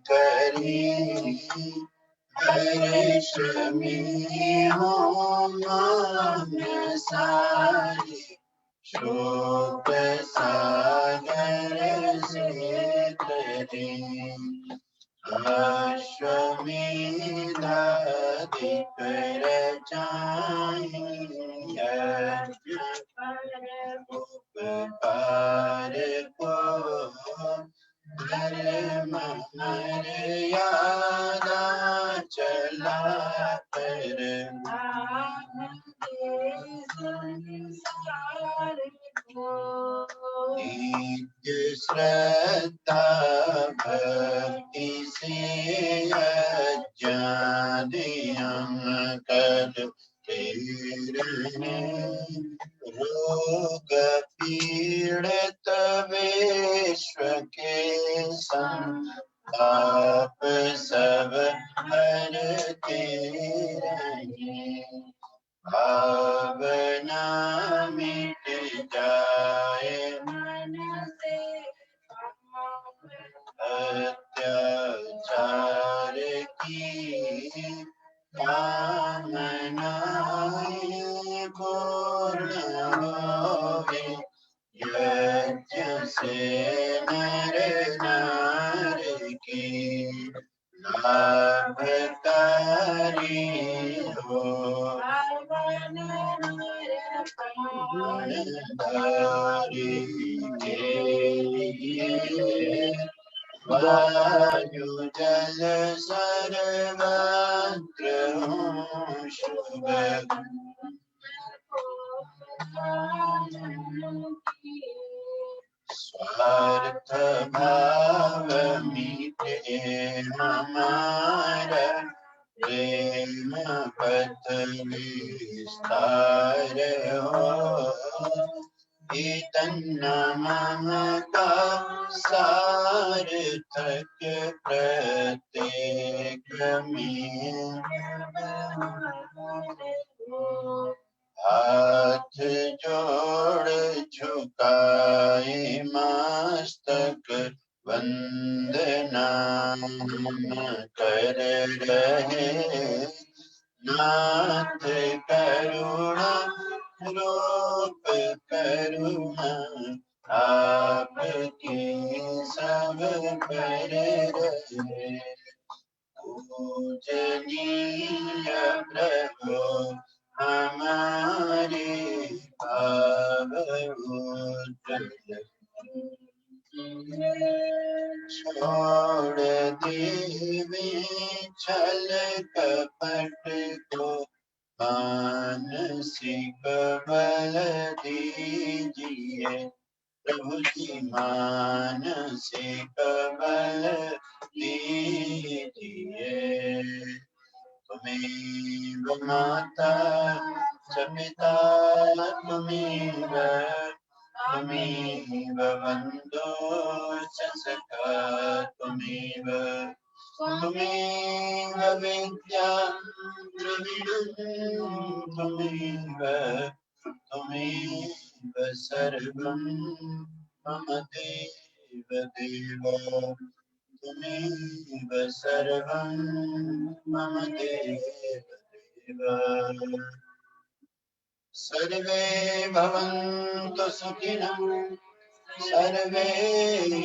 करी, हर्ष में हो मान सारी, शोक सागर से तरी। अश्वमेधाधिक रचाहि, यज्ञ उपकार को, धर्म मर्यादा चला कर, नित्य श्रद्धा भक्ति से यज्ञादियं करते रहें। रोग पीड़ित विश्व के संताप सब हरते रहें। भावना मिट जाए मन से, अत्याचार की कामनाएं पूर्ण होवे, यज्ञ से नर नारी की लाभकारी हो। प्राणधारी के लिए वायु जल सर्वत्र हों शुभ, स्वार्थ भाव मिटे हमारा, प्रेम पथ विस्तार हो। तन्नाम का सार्थक प्रत्येक में, हाथ जोड़ झुकाए मस्तक वंदना कर रहे। नाथ करुणा रूप करुणा, आपकी सब पर रहे। पूजनीय प्रभु हमारे भाव उज्ज्वल, छोड़ देवे छल कपट को, मानसिक ज्ञान से कमल दीजिए। तुमेव माता च पिता तुमेव बन्धो च सखा तुमेव विद्या द्रविणं तुमेव सर्वं मम देव देव। तुमेव सर्वं मम देव देव। सर्वे भवन्तु सुखिनः सर्वे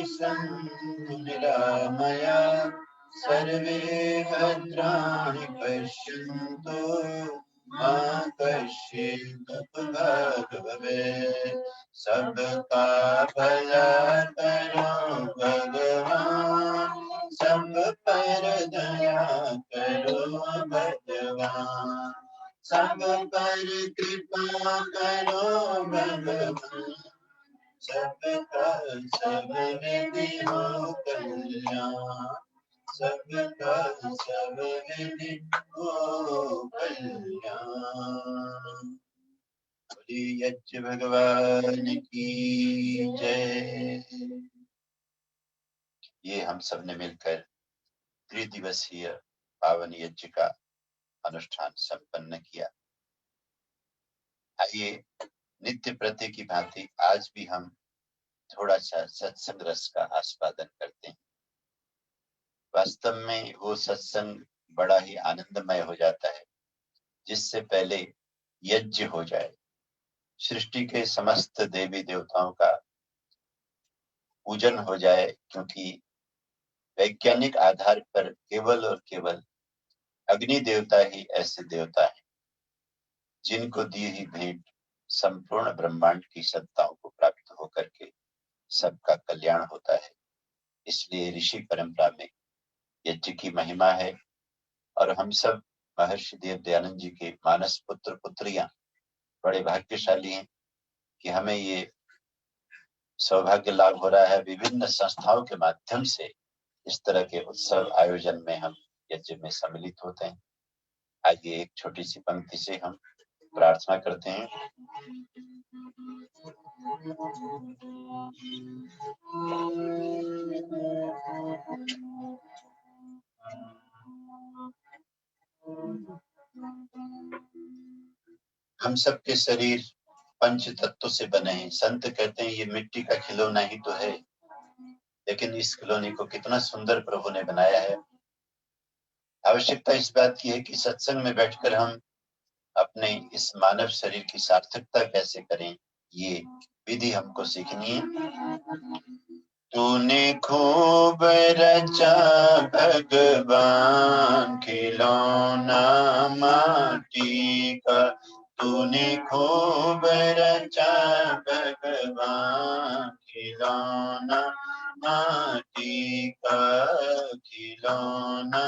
सन्तु निरामयाः सर्वे भद्राणि पश्यन्तु मा कश्चित् दुःखभाग् भवेत्। सबका भला करो भगवान सब पर दया करो भगवान सब पर कृपा करो भगवान सबका सब विधि हो कल्याण सबका सब विधि हो कल्याण। बोलिए यज्ञ भगवान की जय। ये हम सब ने मिलकर त्रिदिवसीय पावन यज्ञ का अनुष्ठान संपन्न किया। आइए नित्य प्रति की भांति आज भी हम थोड़ा सा सत्संग रस का आस्वादन करते हैं। वास्तव में वो सत्संग बड़ा ही आनंदमय हो जाता है जिससे पहले यज्ञ हो जाए, सृष्टि के समस्त देवी देवताओं का पूजन हो जाए, क्योंकि वैज्ञानिक आधार पर केवल और केवल अग्नि देवता ही ऐसे देवता हैं जिनको दी ही भेंट संपूर्ण ब्रह्मांड की सत्ताओं को प्राप्त होकर के सबका कल्याण होता है। इसलिए ऋषि परंपरा में यज्ञ की महिमा है और हम सब महर्षि देव दयानंद जी के मानस पुत्र पुत्रियां बड़े भाग्यशाली हैं कि हमें ये सौभाग्य लाभ हो रहा है विभिन्न संस्थाओं के माध्यम से इस तरह के उत्सव आयोजन में हम यज्ञ में सम्मिलित होते हैं। आइए एक छोटी सी पंक्ति से हम प्रार्थना करते हैं। हम सबके शरीर पंच तत्व से बने हैं। संत कहते हैं ये मिट्टी का खिलौना ही तो है, लेकिन इस खिलौने को कितना सुंदर प्रभु ने बनाया है। आवश्यकता इस बात की है कि सत्संग में बैठकर हम अपने इस मानव शरीर की सार्थकता कैसे करें, ये विधि हमको सीखनी है। तूने खूब रचा भगवान खिलौना माटी का, तूने खूब रचा भगवान खिलौना माटी का खिलौना।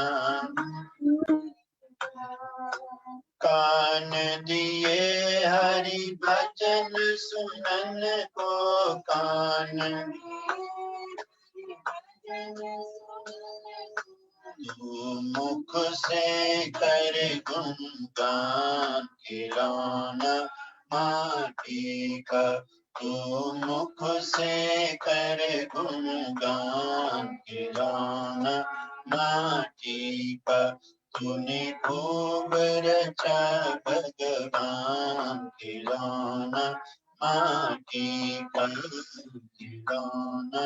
कान दिए हरि भजन सुनन को, कान तू मुख से कर गुणगान खिलौना माटी का, तू मुख से कर गुणगान खिलौना माटी का। तूने खूब रचा भगवान खिलौना माटी का खिलौना।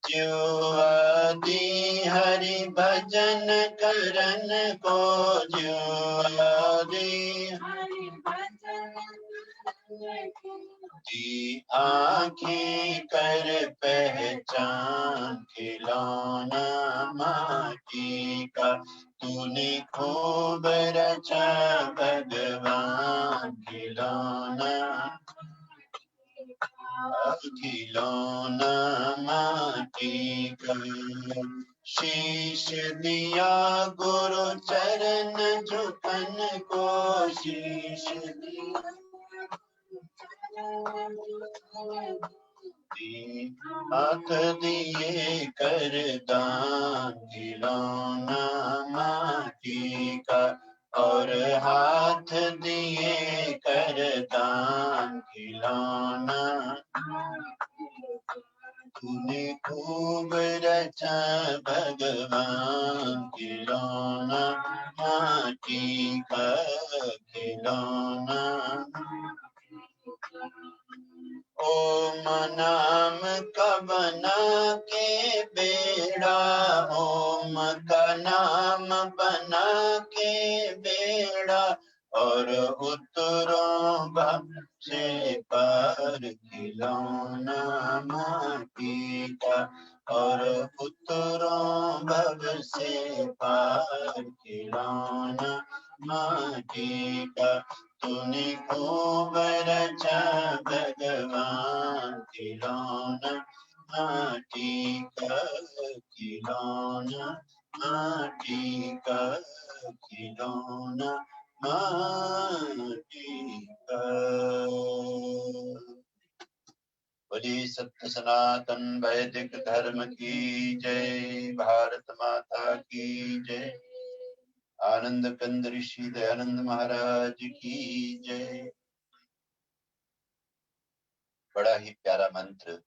ज्योति हरि भजन करन को, ज्योति दी आँखें कर पहचान खिलौना माटी का। तूने खूब रचा भगवान खिलौना खिलौना माटी का। शीश दिया गुरु चरण झुकन को, शीश दिया हाथ दिए कर दान, खिलौना माटी का, और हाथ दिए कर दान, खिलौना। तूने खूब रचा भगवान, खिलौना माटी का, खिलौना। ओम नाम का बना के बेड़ा, ओम का नाम बना के बेड़ा, और उतरो भव से पार, खिलौना माटी का, और उतरो भव से पार, खिलौना माटी का। तूने खूब रचा भगवान, खिलौना माटी का, खिलौना माटी का, खिलौना माटी का। बोलिए सत्य सनातन वैदिक धर्म की जय, भारत माता की जय, आनंद कंद ऋषि दयानंद महाराज की जय। बड़ा ही प्यारा मंत्र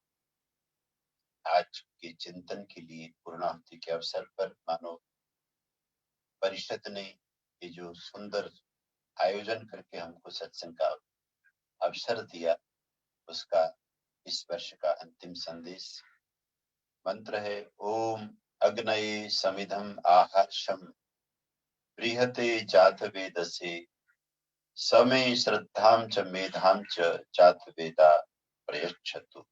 आज के चिंतन के लिए पूर्णाहुति के अवसर पर मानव परिषद ने ये जो सुंदर आयोजन करके हमको सत्संग का अवसर दिया, उसका इस वर्ष का अंतिम संदेश मंत्र है ओम अग्नये समिधम आहर्षम बृहते जात वेदसे समे श्रद्धाम च मेधाम च जात वेदा प्रयच्छतु।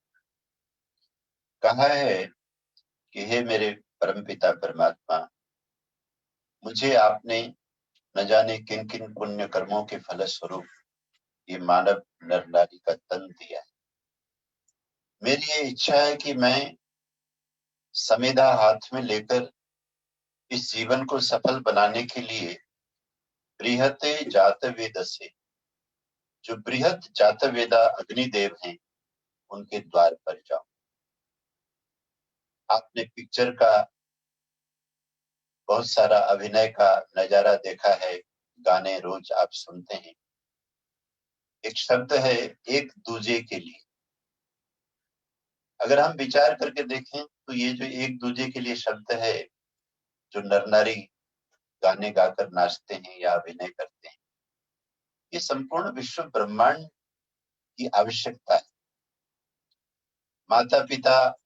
कहा है कि हे मेरे परमपिता परमात्मा, मुझे आपने न जाने किन किन पुण्य कर्मों के फलस्वरूप ये मानव नर नारी का तन दिया है। मेरी ये इच्छा है कि मैं समेधा हाथ में लेकर इस जीवन को सफल बनाने के लिए बृहते जातवेद से, जो बृहत जातवेदा अग्निदेव हैं, उनके द्वार पर जाऊं। आपने पिक्चर का बहुत सारा अभिनय का नजारा देखा है, गाने रोज आप सुनते हैं। एक शब्द है एक दूजे के लिए। अगर हम विचार करके देखें तो ये जो एक दूजे के लिए शब्द है, जो नर नारी गाने गाकर नाचते हैं या अभिनय करते हैं, ये संपूर्ण विश्व ब्रह्मांड की आवश्यकता है। माता पिता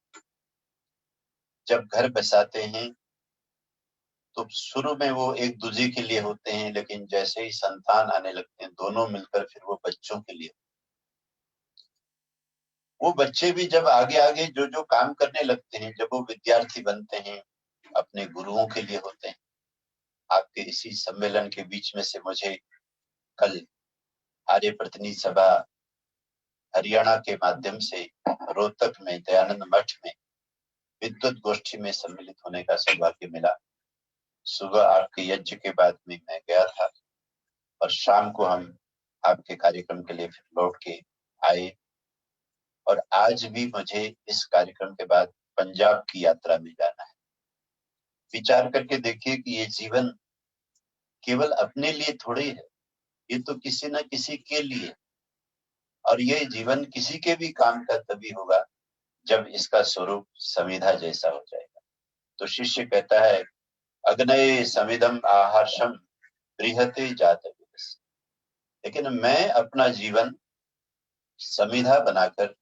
जब घर बसाते हैं तो शुरू में वो एक दूजे के लिए होते हैं, लेकिन जैसे ही संतान आने लगते हैं दोनों मिलकर फिर वो बच्चों के लिए। वो बच्चे भी जब आगे आगे जो जो काम करने लगते हैं, जब वो विद्यार्थी बनते हैं, अपने गुरुओं के लिए होते हैं। आपके इसी सम्मेलन के बीच में से मुझे कल आर्य प्रतिनिधि सभा हरियाणा के माध्यम से रोहतक में दयानंद मठ में विद्वत गोष्ठी में सम्मिलित होने का सौभाग्य मिला। सुबह आपके यज्ञ के बाद में मैं गया था और शाम को हम आपके कार्यक्रम के लिए फिर लौट के आए, और आज भी मुझे इस कार्यक्रम के बाद पंजाब की यात्रा में जाना है। विचार करके देखिए कि ये जीवन केवल अपने लिए थोड़ी है, ये तो किसी न किसी के लिए, और ये जीवन किसी के भी काम का तभी होगा जब इसका स्वरूप समिधा जैसा हो जाएगा। तो शिष्य कहता है अग्नये समिधम आहर्षम बृहते जातवेदस, लेकिन मैं अपना जीवन समिधा बनाकर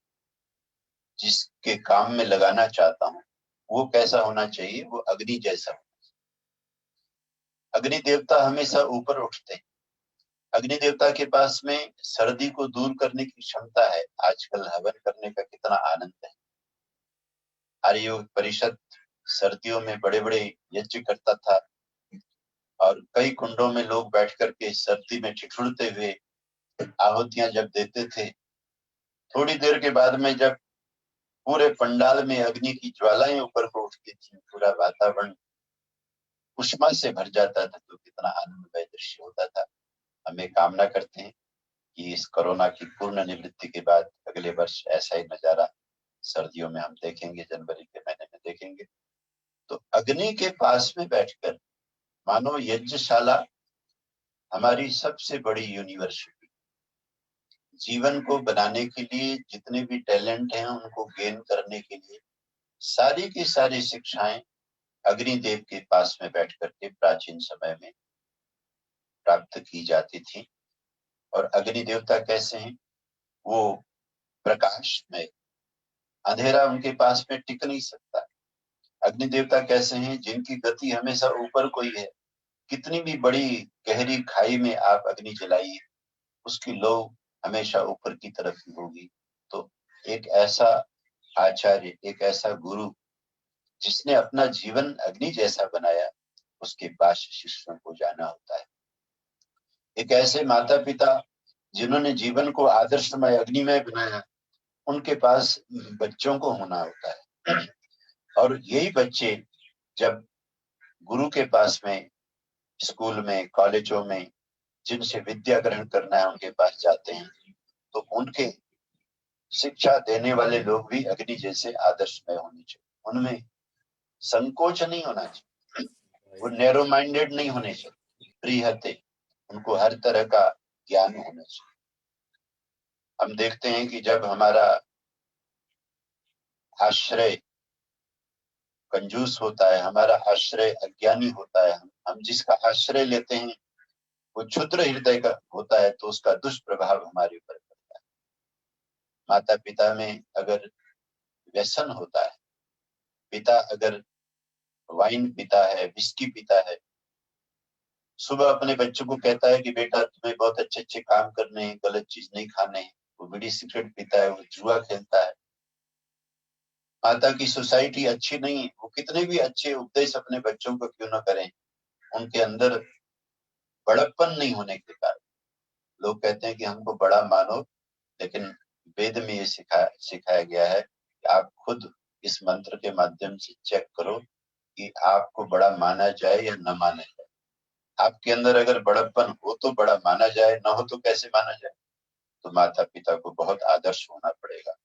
जिसके काम में लगाना चाहता हूँ वो कैसा होना चाहिए, वो अग्नि जैसा होना चाहिए। अग्नि देवता हमेशा ऊपर उठते हैं। अग्नि देवता के पास में सर्दी को दूर करने की क्षमता है। आजकल हवन करने का कितना आनंद है। आर्य योग परिषद सर्दियों में बड़े बड़े यज्ञ करता था, और कई कुंडों में लोग बैठ करके सर्दी में ठिठुरते हुए आहुतियां जब देते थे, थोड़ी देर के बाद में जब पूरे पंडाल में अग्नि की ज्वालाएं ऊपर को उठती थी, पूरा वातावरण उष्मा से भर जाता था, तो कितना आनंदमय दृश्य होता था। हमें कामना करते हैं कि इस कोरोना की पूर्ण निवृत्ति के बाद अगले वर्ष ऐसा ही नजारा सर्दियों में हम देखेंगे, जनवरी के महीने में देखेंगे। तो अग्नि के पास में बैठकर मानो यज्ञशाला हमारी सबसे बड़ी यूनिवर्सिटी, जीवन को बनाने के लिए जितने भी टैलेंट हैं उनको गेन करने के लिए सारी की सारी शिक्षाएं अग्निदेव के पास में बैठ करके प्राचीन समय में प्राप्त की जाती थी। और अग्नि देवता कैसे हैं? वो प्रकाश में, अंधेरा उनके पास में टिक नहीं सकता। अग्नि देवता कैसे हैं? जिनकी गति हमेशा ऊपर को ही है। कितनी भी बड़ी गहरी खाई में आप अग्नि जलाइए, उसकी लौ हमेशा ऊपर की तरफ ही होगी। तो एक ऐसा आचार्य, एक ऐसा गुरु जिसने अपना जीवन अग्नि जैसा बनाया, उसके पास शिष्यों को जाना होता है। एक ऐसे माता पिता जिन्होंने जीवन को आदर्शमय अग्निमय बनाया, उनके पास बच्चों को होना होता है। और यही बच्चे जब गुरु के पास में, स्कूल में, कॉलेजों में जिनसे विद्या ग्रहण करना है उनके पास जाते हैं, तो उनके शिक्षा देने वाले लोग भी अग्नि जैसे आदर्शमय होने चाहिए। उनमें संकोच नहीं होना चाहिए, वो नैरो माइंडेड नहीं होने चाहिए, फ्री हते, उनको हर तरह का ज्ञान होना चाहिए। हम देखते हैं कि जब हमारा आश्रय कंजूस होता है, हमारा आश्रय अज्ञानी होता है, हम जिसका आश्रय लेते हैं वो क्षुद्र हृदय का होता है, तो उसका दुष्प्रभाव हमारे ऊपर पड़ता है। माता पिता में अगर व्यसन होता है, पिता अगर वाइन पीता है, विस्की पीता है, सुबह अपने बच्चों को कहता है कि बेटा तुम्हें बहुत अच्छे अच्छे काम करने हैं, गलत चीज नहीं खाने हैं, वो बीड़ी सिगरेट पीता है, वो जुआ खेलता है। माता की सोसाइटी अच्छी नहीं है, वो कितने भी अच्छे उपदेश अपने बच्चों को क्यों न करें, उनके अंदर बड़प्पन नहीं होने के कारण लोग कहते हैं कि हमको बड़ा मानो। लेकिन वेद में ये सिखाया गया है कि आप खुद इस मंत्र के माध्यम से चेक करो कि आपको बड़ा माना जाए या न माना जाए। आपके अंदर अगर बड़प्पन हो तो बड़ा माना जाए, ना हो तो कैसे माना जाए। तो माता पिता को बहुत आदर्श होना पड़ेगा,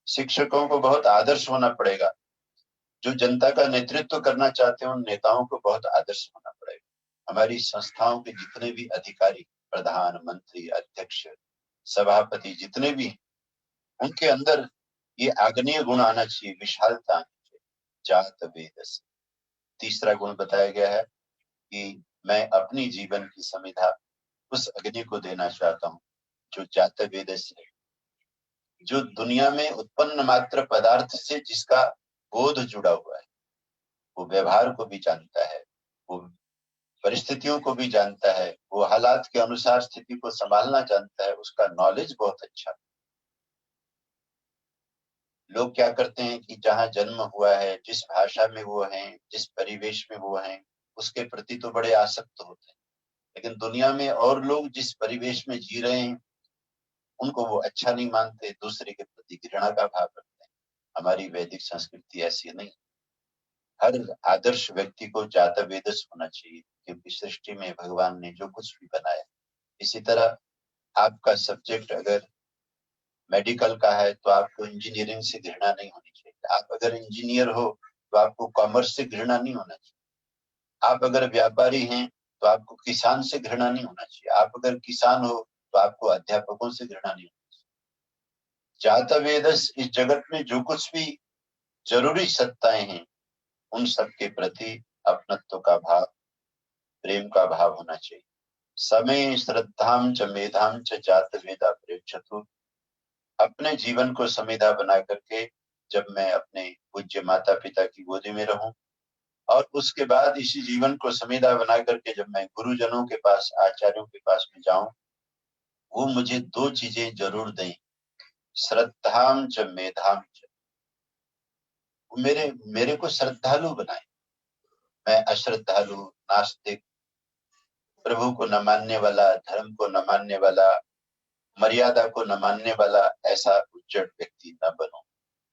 शिक्षकों को बहुत आदर्श होना पड़ेगा, जो जनता का नेतृत्व करना चाहते हैं उन नेताओं को बहुत आदर्श होना पड़ेगा। हमारी संस्थाओं के जितने भी अधिकारी, प्रधान, मंत्री, अध्यक्ष, सभापति जितने भी, उनके अंदर ये आग्नेय गुण आना चाहिए, विशालता आनी चाहिए, जात वेद से। तीसरा गुण बताया गया है कि मैं अपनी जीवन की संविधा उस अग्नि को देना चाहता हूँ जो जात वेद से, जो दुनिया में उत्पन्न मात्र पदार्थ से जिसका बोध जुड़ा हुआ है, वो व्यवहार को भी जानता है, वो परिस्थितियों को भी जानता है, वो हालात के अनुसार स्थिति को संभालना जानता है, उसका नॉलेज बहुत अच्छा। लोग क्या करते हैं कि जहाँ जन्म हुआ है, जिस भाषा में वो हैं, जिस परिवेश में वो हैं, उसके प्रति तो बड़े आसक्त होते हैं, लेकिन दुनिया में और लोग जिस परिवेश में जी रहे हैं उनको वो अच्छा नहीं मानते, दूसरे के प्रति घृणा का भाव रखते हैं। हमारी वैदिक संस्कृति ऐसी नहीं। हर आदर्श व्यक्ति को जाता वेदस होना चाहिए, क्योंकि सृष्टि में भगवान ने जो कुछ भी बनाया। इसी तरह आपका सब्जेक्ट अगर मेडिकल का है तो आपको इंजीनियरिंग से घृणा नहीं होनी चाहिए। आप अगर इंजीनियर हो तो आपको कॉमर्स से घृणा नहीं होना चाहिए। आप अगर व्यापारी हैं तो आपको किसान से घृणा नहीं होना चाहिए। आप अगर किसान हो तो आपको अध्यापकों से घृणा नहीं होनी चाहिए। जात वेदस इस जगत में जो कुछ भी जरूरी सत्ताएं हैं उन सब के प्रति अपनत्व का भाव, प्रेम का भाव होना चाहिए। समय श्रद्धाम च मेधाम च जात वेदा प्रेक्षतु। अपने जीवन को संविदा बना करके जब मैं अपने पूज्य माता पिता की गोदी में रहूं, और उसके बाद इसी जीवन को संविदा बना करके जब मैं गुरुजनों के पास, आचार्यों के पास में जाऊं, वो मुझे दो चीजें जरूर दें, श्रद्धाम च मेधाम च। मेरे को श्रद्धालु बनाए। मैं अश्रद्धालु, नास्तिक, प्रभु को न मानने वाला, धर्म को न मानने वाला, मर्यादा को न मानने वाला ऐसा उज्जड़ व्यक्ति न बनूं।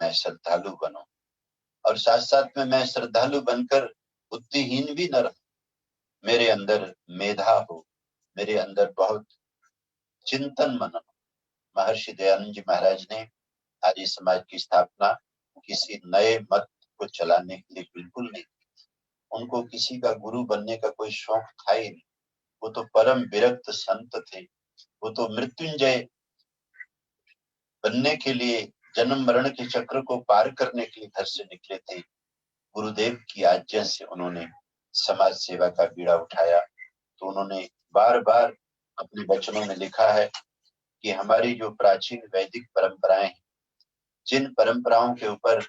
मैं श्रद्धालु बनूं, और साथ साथ में मैं श्रद्धालु बनकर बुद्धिहीन भी न रहूं। मेरे अंदर मेधा हो, मेरे अंदर बहुत चिंतन मनन हो, महर्षि दयानंद जी महाराज ने आर्य समाज की स्थापना किसी नए मत को चलाने के लिए बिल्कुल नहीं। उनको किसी का गुरु बनने का कोई शौक था ही नहीं। वो तो परम विरक्त संत थे। वो तो मृत्युंजय बनने के लिए, जन्म मरण के चक्र को पार करने के लिए घर से निकले थे। गुरुदेव की आज्ञा से उन्होंने समाज सेवा का बीड़ा उठाया। तो उन्होंने बार बार अपने वचनों में लिखा है कि हमारी जो प्राचीन वैदिक परंपराएं हैं, जिन परंपराओं के ऊपर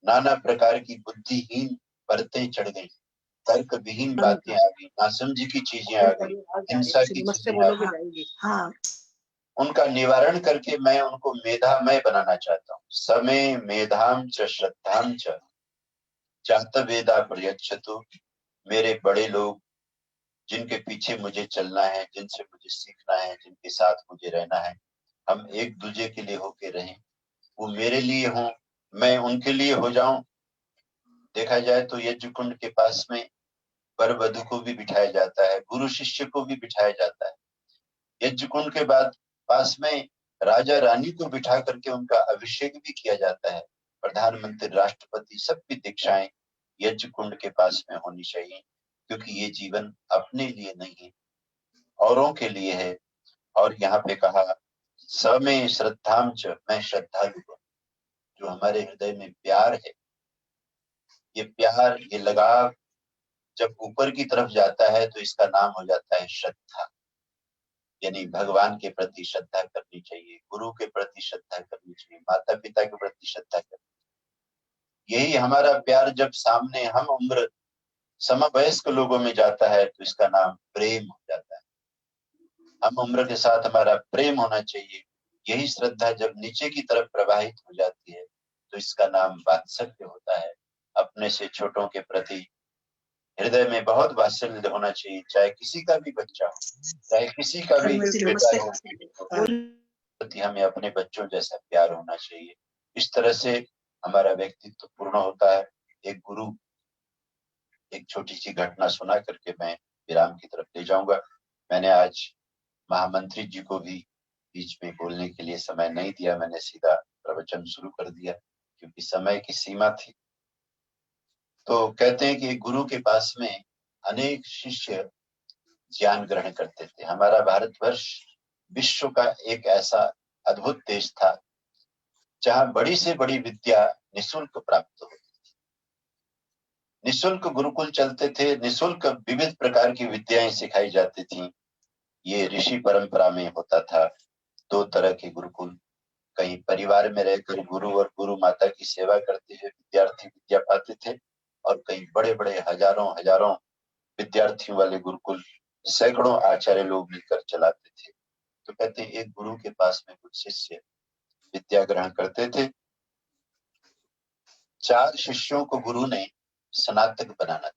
नाना प्रकार की बुद्धिहीन परतें चढ़ गई, तर्क विहीन बातें आ गई, नासमझी की चीजें आ गई, हिंसा की चीजें आ गई, हाँ उनका निवारण करके मैं उनको मेधामय बनाना चाहता हूँ। समय मेधाम च श्रद्धाम च चाहत वेदा प्रयच्छतु। मेरे बड़े लोग जिनके पीछे मुझे चलना है, जिनसे मुझे सीखना है, जिनके साथ मुझे रहना है, हम एक दूसरे के लिए होके रहें। वो मेरे लिए हों, मैं उनके लिए हो जाऊं। देखा जाए तो यज्ञ कुंड के पास में वर वधु को भी बिठाया जाता है, गुरु शिष्य को भी बिठाया जाता है। यज्ञ कुंड के बाद पास में राजा रानी को बिठा करके उनका अभिषेक भी किया जाता है। प्रधानमंत्री, राष्ट्रपति, सबकी दीक्षाएं यज्ञ कुंड के पास में होनी चाहिए, क्योंकि ये जीवन अपने लिए नहीं है, औरों के लिए है। और यहाँ पे कहा समय श्रद्धाम च, मैं श्रद्धालु हूं। जो हमारे हृदय में प्यार है, ये प्यार, ये लगाव जब ऊपर की तरफ जाता है तो इसका नाम हो जाता है श्रद्धा। यानी भगवान के प्रति श्रद्धा करनी चाहिए, गुरु के प्रति श्रद्धा करनी चाहिए, माता पिता के प्रति श्रद्धा करनी चाहिए। यही हमारा प्यार जब सामने हम उम्र समवयस्क लोगों में जाता है तो इसका नाम प्रेम हो जाता है। हम उम्र के साथ हमारा प्रेम होना चाहिए। यही श्रद्धा जब नीचे की तरफ प्रवाहित हो जाती है तो इसका नाम वात्सल्य होता है। अपने से छोटों के प्रति हृदय में बहुत वात्सल्य होना चाहिए, चाहे किसी का भी बच्चा हो, चाहे किसी का भी बेटा हो, प्रति हमें अपने बच्चों जैसा प्यार होना चाहिए। इस तरह से हमारा व्यक्तित्व पूर्ण होता है। एक गुरु, एक छोटी सी घटना सुना करके मैं विराम की तरफ ले जाऊंगा। मैंने आज महामंत्री जी को भी बीच में बोलने के लिए समय नहीं दिया, मैंने सीधा प्रवचन शुरू कर दिया क्योंकि समय की सीमा थी। तो कहते हैं कि गुरु के पास में अनेक शिष्य ज्ञान ग्रहण करते थे। हमारा भारतवर्ष विश्व का एक ऐसा अद्भुत देश था जहां बड़ी से बड़ी विद्या निशुल्क प्राप्त होती थी। निशुल्क गुरुकुल चलते थे, निशुल्क विविध प्रकार की विद्याएं सिखाई जाती थी। ये ऋषि परंपरा में होता था। दो तरह के गुरुकुल, कहीं परिवार में रहकर गुरु और गुरु माता की सेवा करते हुए विद्यार्थी विद्या पाते थे, और कई बड़े बड़े हजारों हजारों विद्यार्थियों वाले गुरुकुल सैकड़ों आचार्य लोग मिलकर चलाते थे। तो कहते हैं एक गुरु के पास में कुछ शिष्य विद्या ग्रहण करते थे। 4 शिष्यों को गुरु ने स्नातक बनाना था।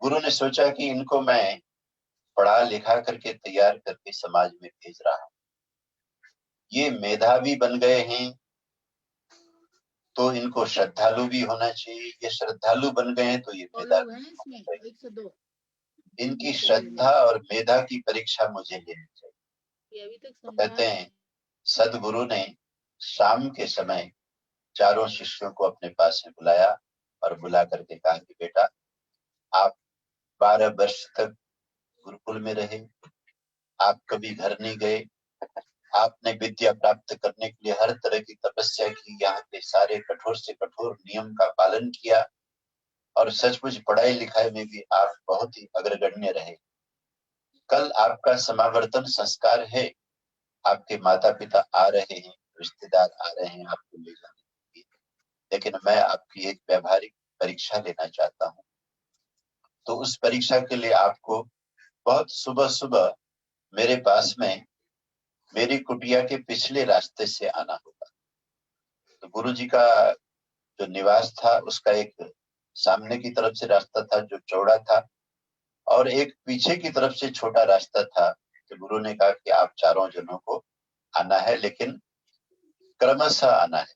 गुरु ने सोचा कि इनको मैं पढ़ा लिखा करके तैयार करके समाज में भेज रहा हूं, ये मेधावी बन गए हैं तो इनको श्रद्धालु भी होना चाहिए, ये श्रद्धालु बन गए हैं तो ये मेधावी होना चाहिए। इनकी श्रद्धा और मेधा की परीक्षा मुझे लेनी चाहिए। तो कहते हैं सदगुरु ने शाम के समय चारों शिष्यों को अपने पास में बुलाया और बुला करके कहा कि बेटा, आप 12 वर्ष तक गुरुकुल में रहे, आप कभी घर नहीं गए, आपने विद्या प्राप्त करने के लिए हर तरह की तपस्या की, यहाँ के सारे कठोर से कठोर नियम का पालन किया, और सचमुच पढ़ाई लिखाई में भी आप बहुत ही अग्रगण्य रहे। कल आपका समावर्तन संस्कार है, आपके माता पिता आ रहे हैं, रिश्तेदार आ रहे हैं आपको ले जाने के लिए, लेकिन मैं आपकी एक व्यावहारिक परीक्षा लेना चाहता हूँ। तो उस परीक्षा के लिए आपको बहुत सुबह सुबह मेरे पास में मेरी कुटिया के पिछले रास्ते से आना होगा। तो गुरु जी का जो निवास था उसका एक सामने की तरफ से रास्ता था जो चौड़ा था, और एक पीछे की तरफ से छोटा रास्ता था। तो गुरु ने कहा कि आप चारों जनों को आना है, लेकिन क्रमशः आना है।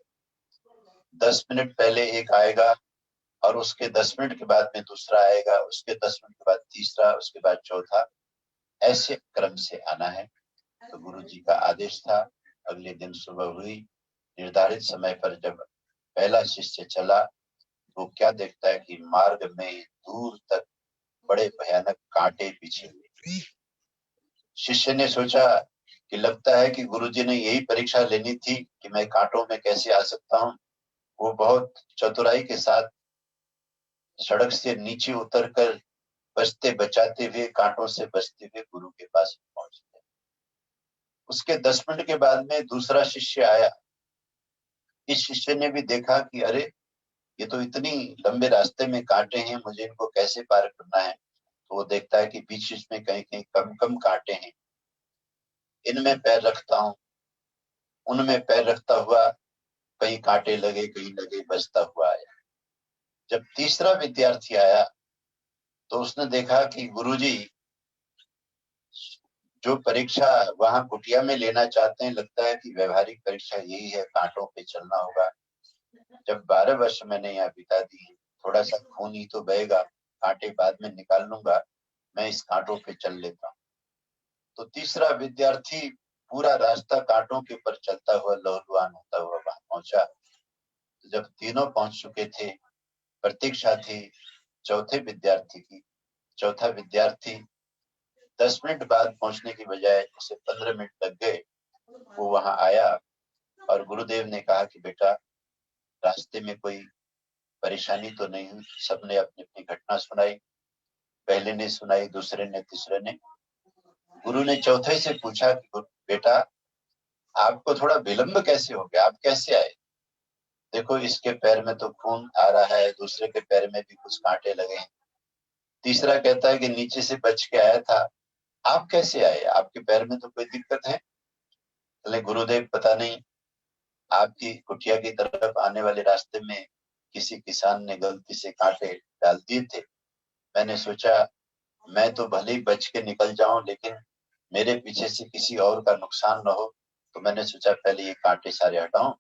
10 मिनट पहले एक आएगा और उसके 10 मिनट के बाद में दूसरा आएगा, उसके 10 मिनट के बाद तीसरा, उसके बाद चौथा, ऐसे क्रम से आना है। तो गुरु जी का आदेश था। अगले दिन सुबह हुई, निर्धारित समय पर जब पहला शिष्य चला, वो क्या देखता है कि मार्ग में दूर तक बड़े भयानक कांटे बिछे हुए। शिष्य ने सोचा कि लगता है कि गुरुजी ने यही परीक्षा लेनी थी कि मैं कांटों में कैसे आ सकता हूँ। वो बहुत चतुराई के साथ सड़क से नीचे उतरकर बचते बचाते हुए, कांटों से बचते हुए गुरु के पास पहुंच गए। उसके 10 मिनट के बाद में दूसरा शिष्य आया। इस शिष्य ने भी देखा कि अरे, ये तो इतनी लंबे रास्ते में कांटे हैं, मुझे इनको कैसे पार करना है। तो वो देखता है कि बीच बीच में कहीं कहीं कम कम कांटे हैं, इनमें पैर रखता हूँ। उनमें पैर रखता हुआ कहीं कांटे लगे, कहीं लगे, बचता हुआ आया। जब तीसरा विद्यार्थी आया तो उसने देखा कि गुरुजी जो परीक्षा वहां कुटिया में लेना चाहते हैं, लगता है कि व्यवहारिक परीक्षा यही है, कांटों पे चलना होगा। जब 12 वर्ष मैंने यहाँ बिता दिए, थोड़ा सा खून ही तो बहेगा, कांटे बाद में निकाल लूंगा, मैं इस कांटों पे चल लेता हूँ। तो तीसरा विद्यार्थी पूरा रास्ता कांटों के ऊपर चलता हुआ लहूलुहान होता हुआ वहां पहुंचा। तो जब तीनों पहुंच चुके थे, प्रतीक्षा थी चौथे विद्यार्थी की। चौथा विद्यार्थी 10 मिनट बाद पहुंचने की बजाय उसे 15 मिनट लग गए। वो वहां आया और गुरुदेव ने कहा कि बेटा, रास्ते में कोई परेशानी तो नहीं हुई? सबने अपनी अपनी घटना सुनाई। पहले ने सुनाई, दूसरे ने, तीसरे ने। गुरु ने चौथे से पूछा कि बेटा, आपको थोड़ा विलंब कैसे हो गया, आप कैसे आए? देखो, इसके पैर में तो खून आ रहा है, दूसरे के पैर में भी कुछ कांटे लगे हैं। तीसरा कहता है कि नीचे से बच के आया था, आप कैसे आए, आपके पैर में तो कोई दिक्कत है? बोले गुरुदेव, पता नहीं, आपकी कुटिया की तरफ आने वाले रास्ते में किसी किसान ने गलती से कांटे डाल दिए थे। मैंने सोचा मैं तो भले ही बच के निकल जाऊं, लेकिन मेरे पीछे से किसी और का नुकसान न हो, तो मैंने सोचा पहले ये कांटे सारे हटाऊं।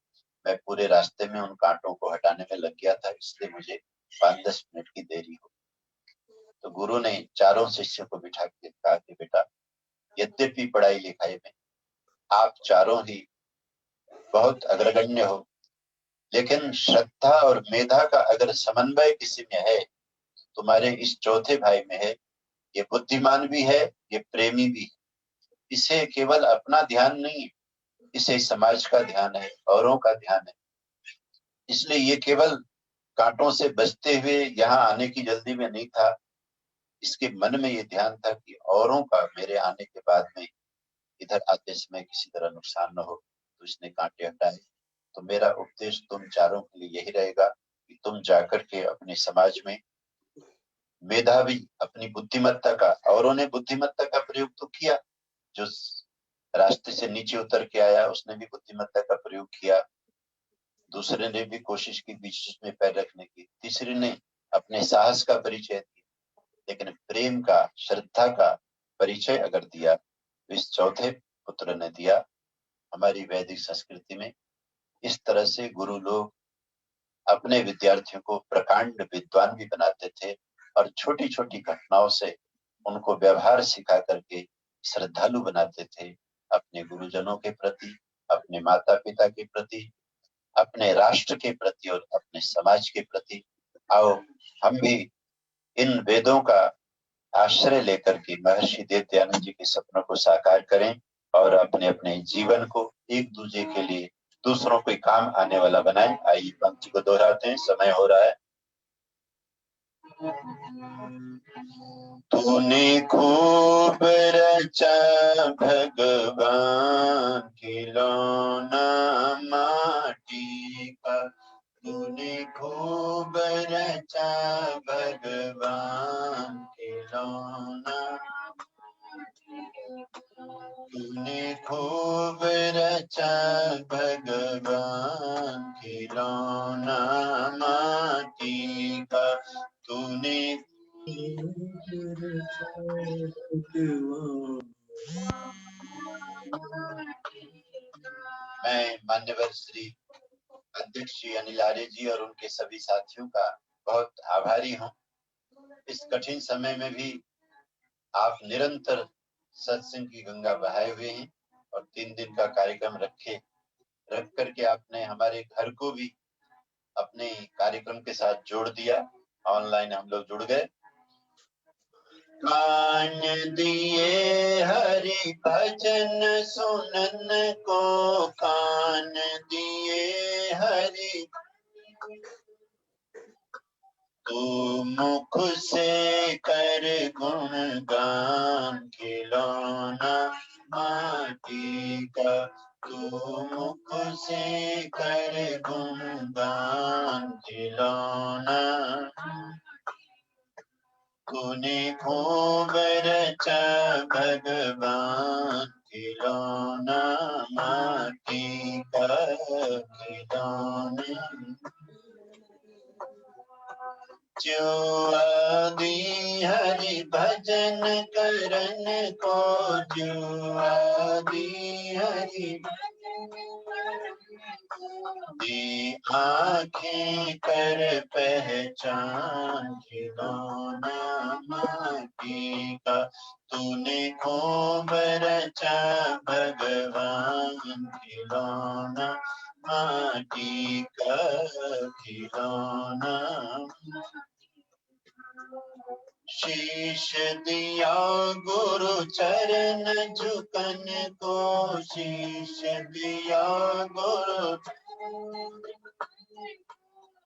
मैं पूरे रास्ते में उन कांटों को हटाने में लग गया था, इसलिए मुझे 5-10 मिनट की देरी हो। तो गुरु ने चारों शिष्यों को बिठा के कहा कि बेटा, यद्यपि पढ़ाई लिखाई में आप चारों ही बहुत अग्रगण्य हो, लेकिन श्रद्धा और मेधा का अगर समन्वय किसी में है, तुम्हारे इस चौथे भाई में है। ये बुद्धिमान भी है, ये प्रेमी भी है। इसे केवल अपना ध्यान नहीं, इसे समाज का ध्यान है, औरों का ध्यान है। इसलिए ये केवल कांटों से बचते हुए यहाँ आने की जल्दी में नहीं था। इसके मन में ये ध्यान था कि औरों का मेरे आने के बाद में इधर आते समय किसी तरह नुकसान न हो। तो इसने कांटे हटाए। तो मेरा उपदेश तुम चारों के लिए यही रहेगा कि तुम जाकर के अपने समाज में मेधावी, अपनी बुद्धिमत्ता का, औरों ने बुद्धिमत्ता का प्रयोग तो किया, जो रास्ते से नीचे उतर के आया उसने भी बुद्धिमत्ता का प्रयोग किया, दूसरे ने भी कोशिश की बीच में पैर रखने की, तीसरे ने अपने साहस का परिचय दिया, लेकिन प्रेम का, श्रद्धा का परिचय अगर दिया तो इस चौथे पुत्र ने दिया। हमारी वैदिक संस्कृति में इस तरह से गुरु लोग अपने विद्यार्थियों को प्रकांड विद्वान भी बनाते थे और छोटी छोटी घटनाओं से उनको व्यवहार सिखा करके श्रद्धालु बनाते थे अपने गुरुजनों के प्रति, अपने माता पिता के प्रति, अपने राष्ट्र के प्रति और अपने समाज के प्रति। आओ हम भी इन वेदों का आश्रय लेकर के महर्षि देवदयानंद जी के सपनों को साकार करें और अपने अपने जीवन को एक दूसरे के लिए, दूसरों के काम आने वाला बनाएं। आइए पंक्ति को दोहराते हैं, समय हो रहा है। तूने खूब रचा भगवान खिलौना माटी का, तूने खूब रचा भगवान खिलौना, तूने खूब रचा भगवान खिलौना माटी का, तूने मैं मान्यवर श्री अध्यक्ष श्री अनिल आर्य जी और उनके सभी साथियों का बहुत आभारी हूँ। इस कठिन समय में भी आप निरंतर सत्संग की गंगा बहाए हुए हैं। और 3 दिन का कार्यक्रम रख करके आपने हमारे घर को भी अपने कार्यक्रम के साथ जोड़ दिया। ऑनलाइन हम लोग जुड़ गए। कान दिए हरि भजन सुनन को, कान दिए हरि तू मुख से कर गुणगान, खिलौना माटी का तू मुख से कर गुणगान, खिलौना तूने खूब रचा भगवान, खिलौना माटी का खिलौना। जो आदि हरि भजन करन को, जो आदि हरि दी आँखें कर पहचान, खिलौना माटी का तूने खूब रचा भगवान, खिलौना माटी का खिलौना। शीश दिया गुरु चरण झुकन को, शीश दिया गुरु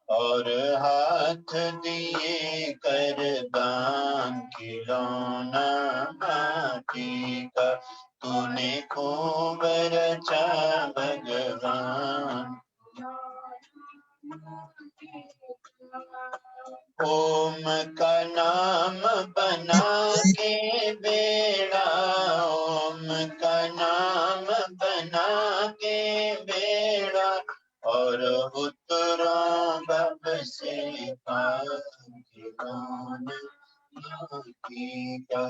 और हाथ दिए करबान, खिलौना माटी का तूने खूब रचा भगवान। ओम का नाम बना के बेड़ा, ओम का नाम बना के बेड़ा और उतरो बब से पार, खिलौना माटी का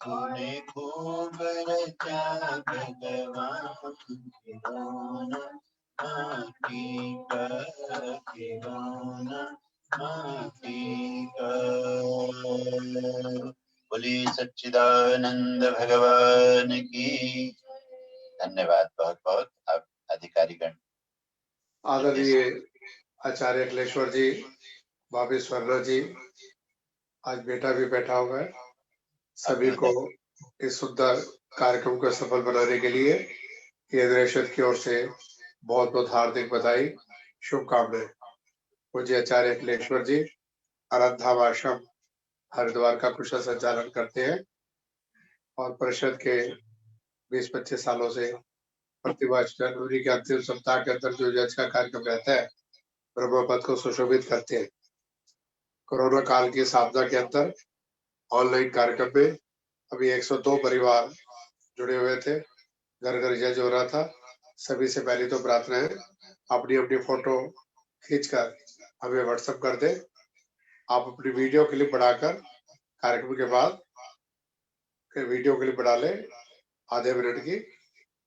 तूने खूब रचा भगवान, खिलौना माटी का खिलौना माटी का। बोलिए सच्चिदानंद भगवान की। धन्यवाद बहुत बहुत। अब अधिकारीगण। आदरणीय आचार्य अखिलेश्वर जी, भाभी स्वर्णा जी, आज बेटा भी बैठा हुआ है। सभी को इस सुंदर कार्यक्रम को सफल बनाने के लिए केंद्र की ओर से बहुत बहुत हार्दिक बधाई, शुभकामनाएं। पूज्य आचार्य अखिलेश्वर जी आराधधाम आश्रम हरिद्वार का कुशल संचालन करते हैं और परिषद के 20-25 सालों से प्रतिवर्ष जनवरी के अंतिम सप्ताह के अंदर जो यज्ञ का कार्यक्रम रहता है, ब्रह्मपद को सुशोभित करते हैं। कोरोना काल की आपदा के अंदर ऑनलाइन कार्यक्रम में अभी 102 परिवार जुड़े हुए थे। घर घर यज्ञ हो रहा था। सभी से पहली तो प्रार्थना है, अपनी अपनी फोटो खींचकर हमें व्हाट्सएप कर दे। आप अपनी वीडियो क्लिप बढ़ाकर कार्यक्रम के बाद वीडियो क्लिप बढ़ा ले आधे मिनट की,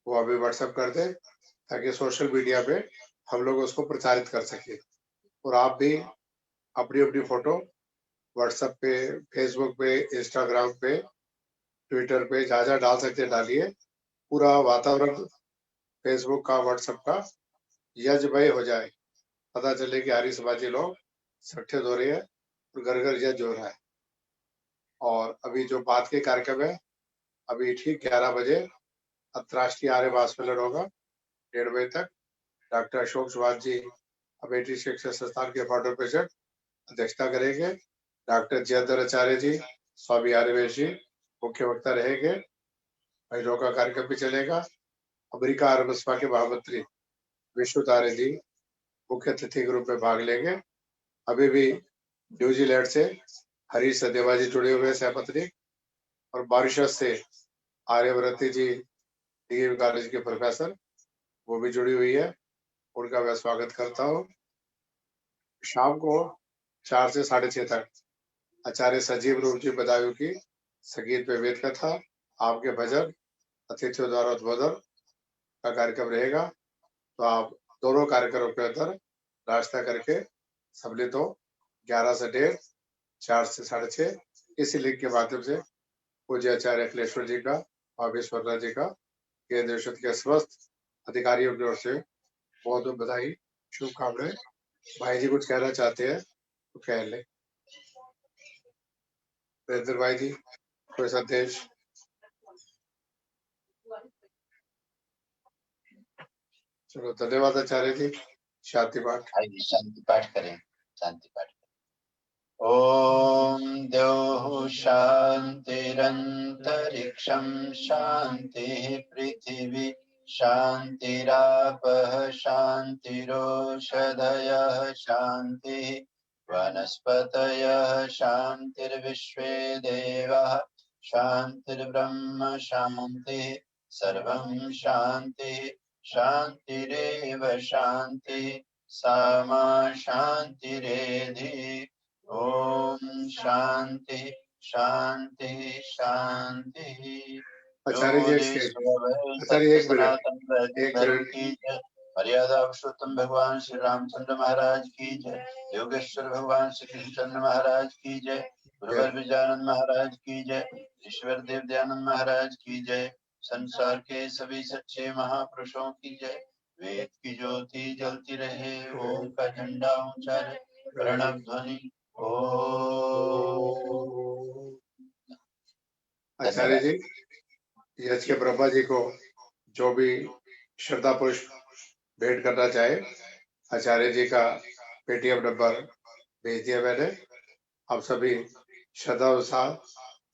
वो हमें व्हाट्सएप कर दे ताकि सोशल मीडिया पे हम लोग उसको प्रचारित कर सके। और आप भी अपनी अपनी फोटो व्हाट्सएप पे, फेसबुक पे, इंस्टाग्राम पे, ट्विटर पे जहाँ डाल सकते डालिए। पूरा वातावरण फेसबुक का, व्हाट्सएप का यज्ञमय हो जाए, पता चले कि आर्य समाजी लोग इकट्ठे हो रहे हैं और घर घर यज्ञ हो रहा है। और अभी जो बात के कार्यक्रम है, अभी ठीक 11 बजे अंतर्राष्ट्रीय आर्य महासम्मेलन होगा, 1:30 बजे तक। डॉक्टर अशोक सुभाष जी अमेठी शिक्षा संस्थान के फाउंडर प्रेसिडेंट अध्यक्षता करेंगे। डॉक्टर जयंत आचार्य जी, स्वामी आर्यवेश जी मुख्य वक्ता रहेंगे। महिलाओं का कार्यक्रम भी चलेगा। अमेरिका आर्य बसपा के महामंत्री विश्व तारे जी मुख्य अतिथि के रूप में भाग लेंगे। अभी भी न्यूजीलैंड से हरीश सदेवा जी जुड़े हुए सहपत्नी, और मॉरिशस से आर्यव्रती जी डिग्री कॉलेज के प्रोफेसर, वो भी जुड़ी हुई है। उनका मैं स्वागत करता हूँ। शाम को 4 से 6:30 तक आचार्य सजीव रूप जी बदायूं की संगीत पे वेद कथा, आपके भजन, अतिथियों द्वारा उद्बोधन का कार्यक्रम रहेगा। तो आप दोनों कार्यक्रमों के अंदर नाश्ता करके सम्मिलित हो। 11 से 1:30, 4 से 6:30 इसी लिंक के माध्यम से पूज्य आचार्य अखिलेश्वर जी का, भाभी स्वर्णा जी का केंद्र परिषद के समस्त अधिकारियों की ओर से बहुत बहुत बधाई, शुभकामनाएं। भाई जी कुछ कहना चाहते हैं तो कह ले। वीरेंद्र भाई जी कोई संदेश? चलो धन्यवाद आचार्य जी। शांति पाठ। आइए शांति पाठ करें। शांति पाठ। ओम द्यौः शान्तिरन्तरिक्षं शान्तिः पृथिवी शान्तिरापः शान्तिरोषधयः शान्तिः वनस्पतयः शान्तिर्विश्वे देवाः शान्तिर्ब्रह्म शान्तिः सर्वं शान्तिः शान्तिरेव शान्तिः सा मा शान्तिरेधि। ओम शांति शांति शांति। आचार्य जी आचार्य एक सनातन वैदिक धर्म मिनट की जय। मर्यादा पुरुषोत्तम भगवान श्री रामचंद्र महाराज की जय। योगेश्वर भगवान श्री कृष्णचंद्र महाराज की जय। गुरुवर विजयानंद महाराज की जय। ईश्वर देव दयानंद महाराज की जय। संसार के सभी सच्चे महापुरुषों की जय। वेद की ज्योति जलती रहे, ओम का झंडा ऊंचा रहे, प्रणव ध्वनि। आचार्य जी यज के ब्रह्मा जी को जो भी श्रद्धा पुष्प भेंट करना चाहे आचार्य जी का पेटीएम नंबर भेज दिया मैंने। आप सभी श्रद्धा अनुसार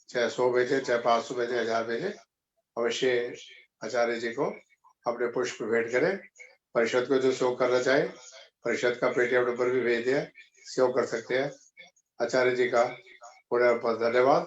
चाहे 100 भेजे, चाहे 500 भेजे, 1000 भेजे, अवश्य आचार्य जी को अपने पुष्प भेंट करें। परिषद को जो शो करना चाहे परिषद का पेटीएम नंबर भी भेज दिया, सेव कर सकते हैं। आचार्य जी का पूरा धन्यवाद।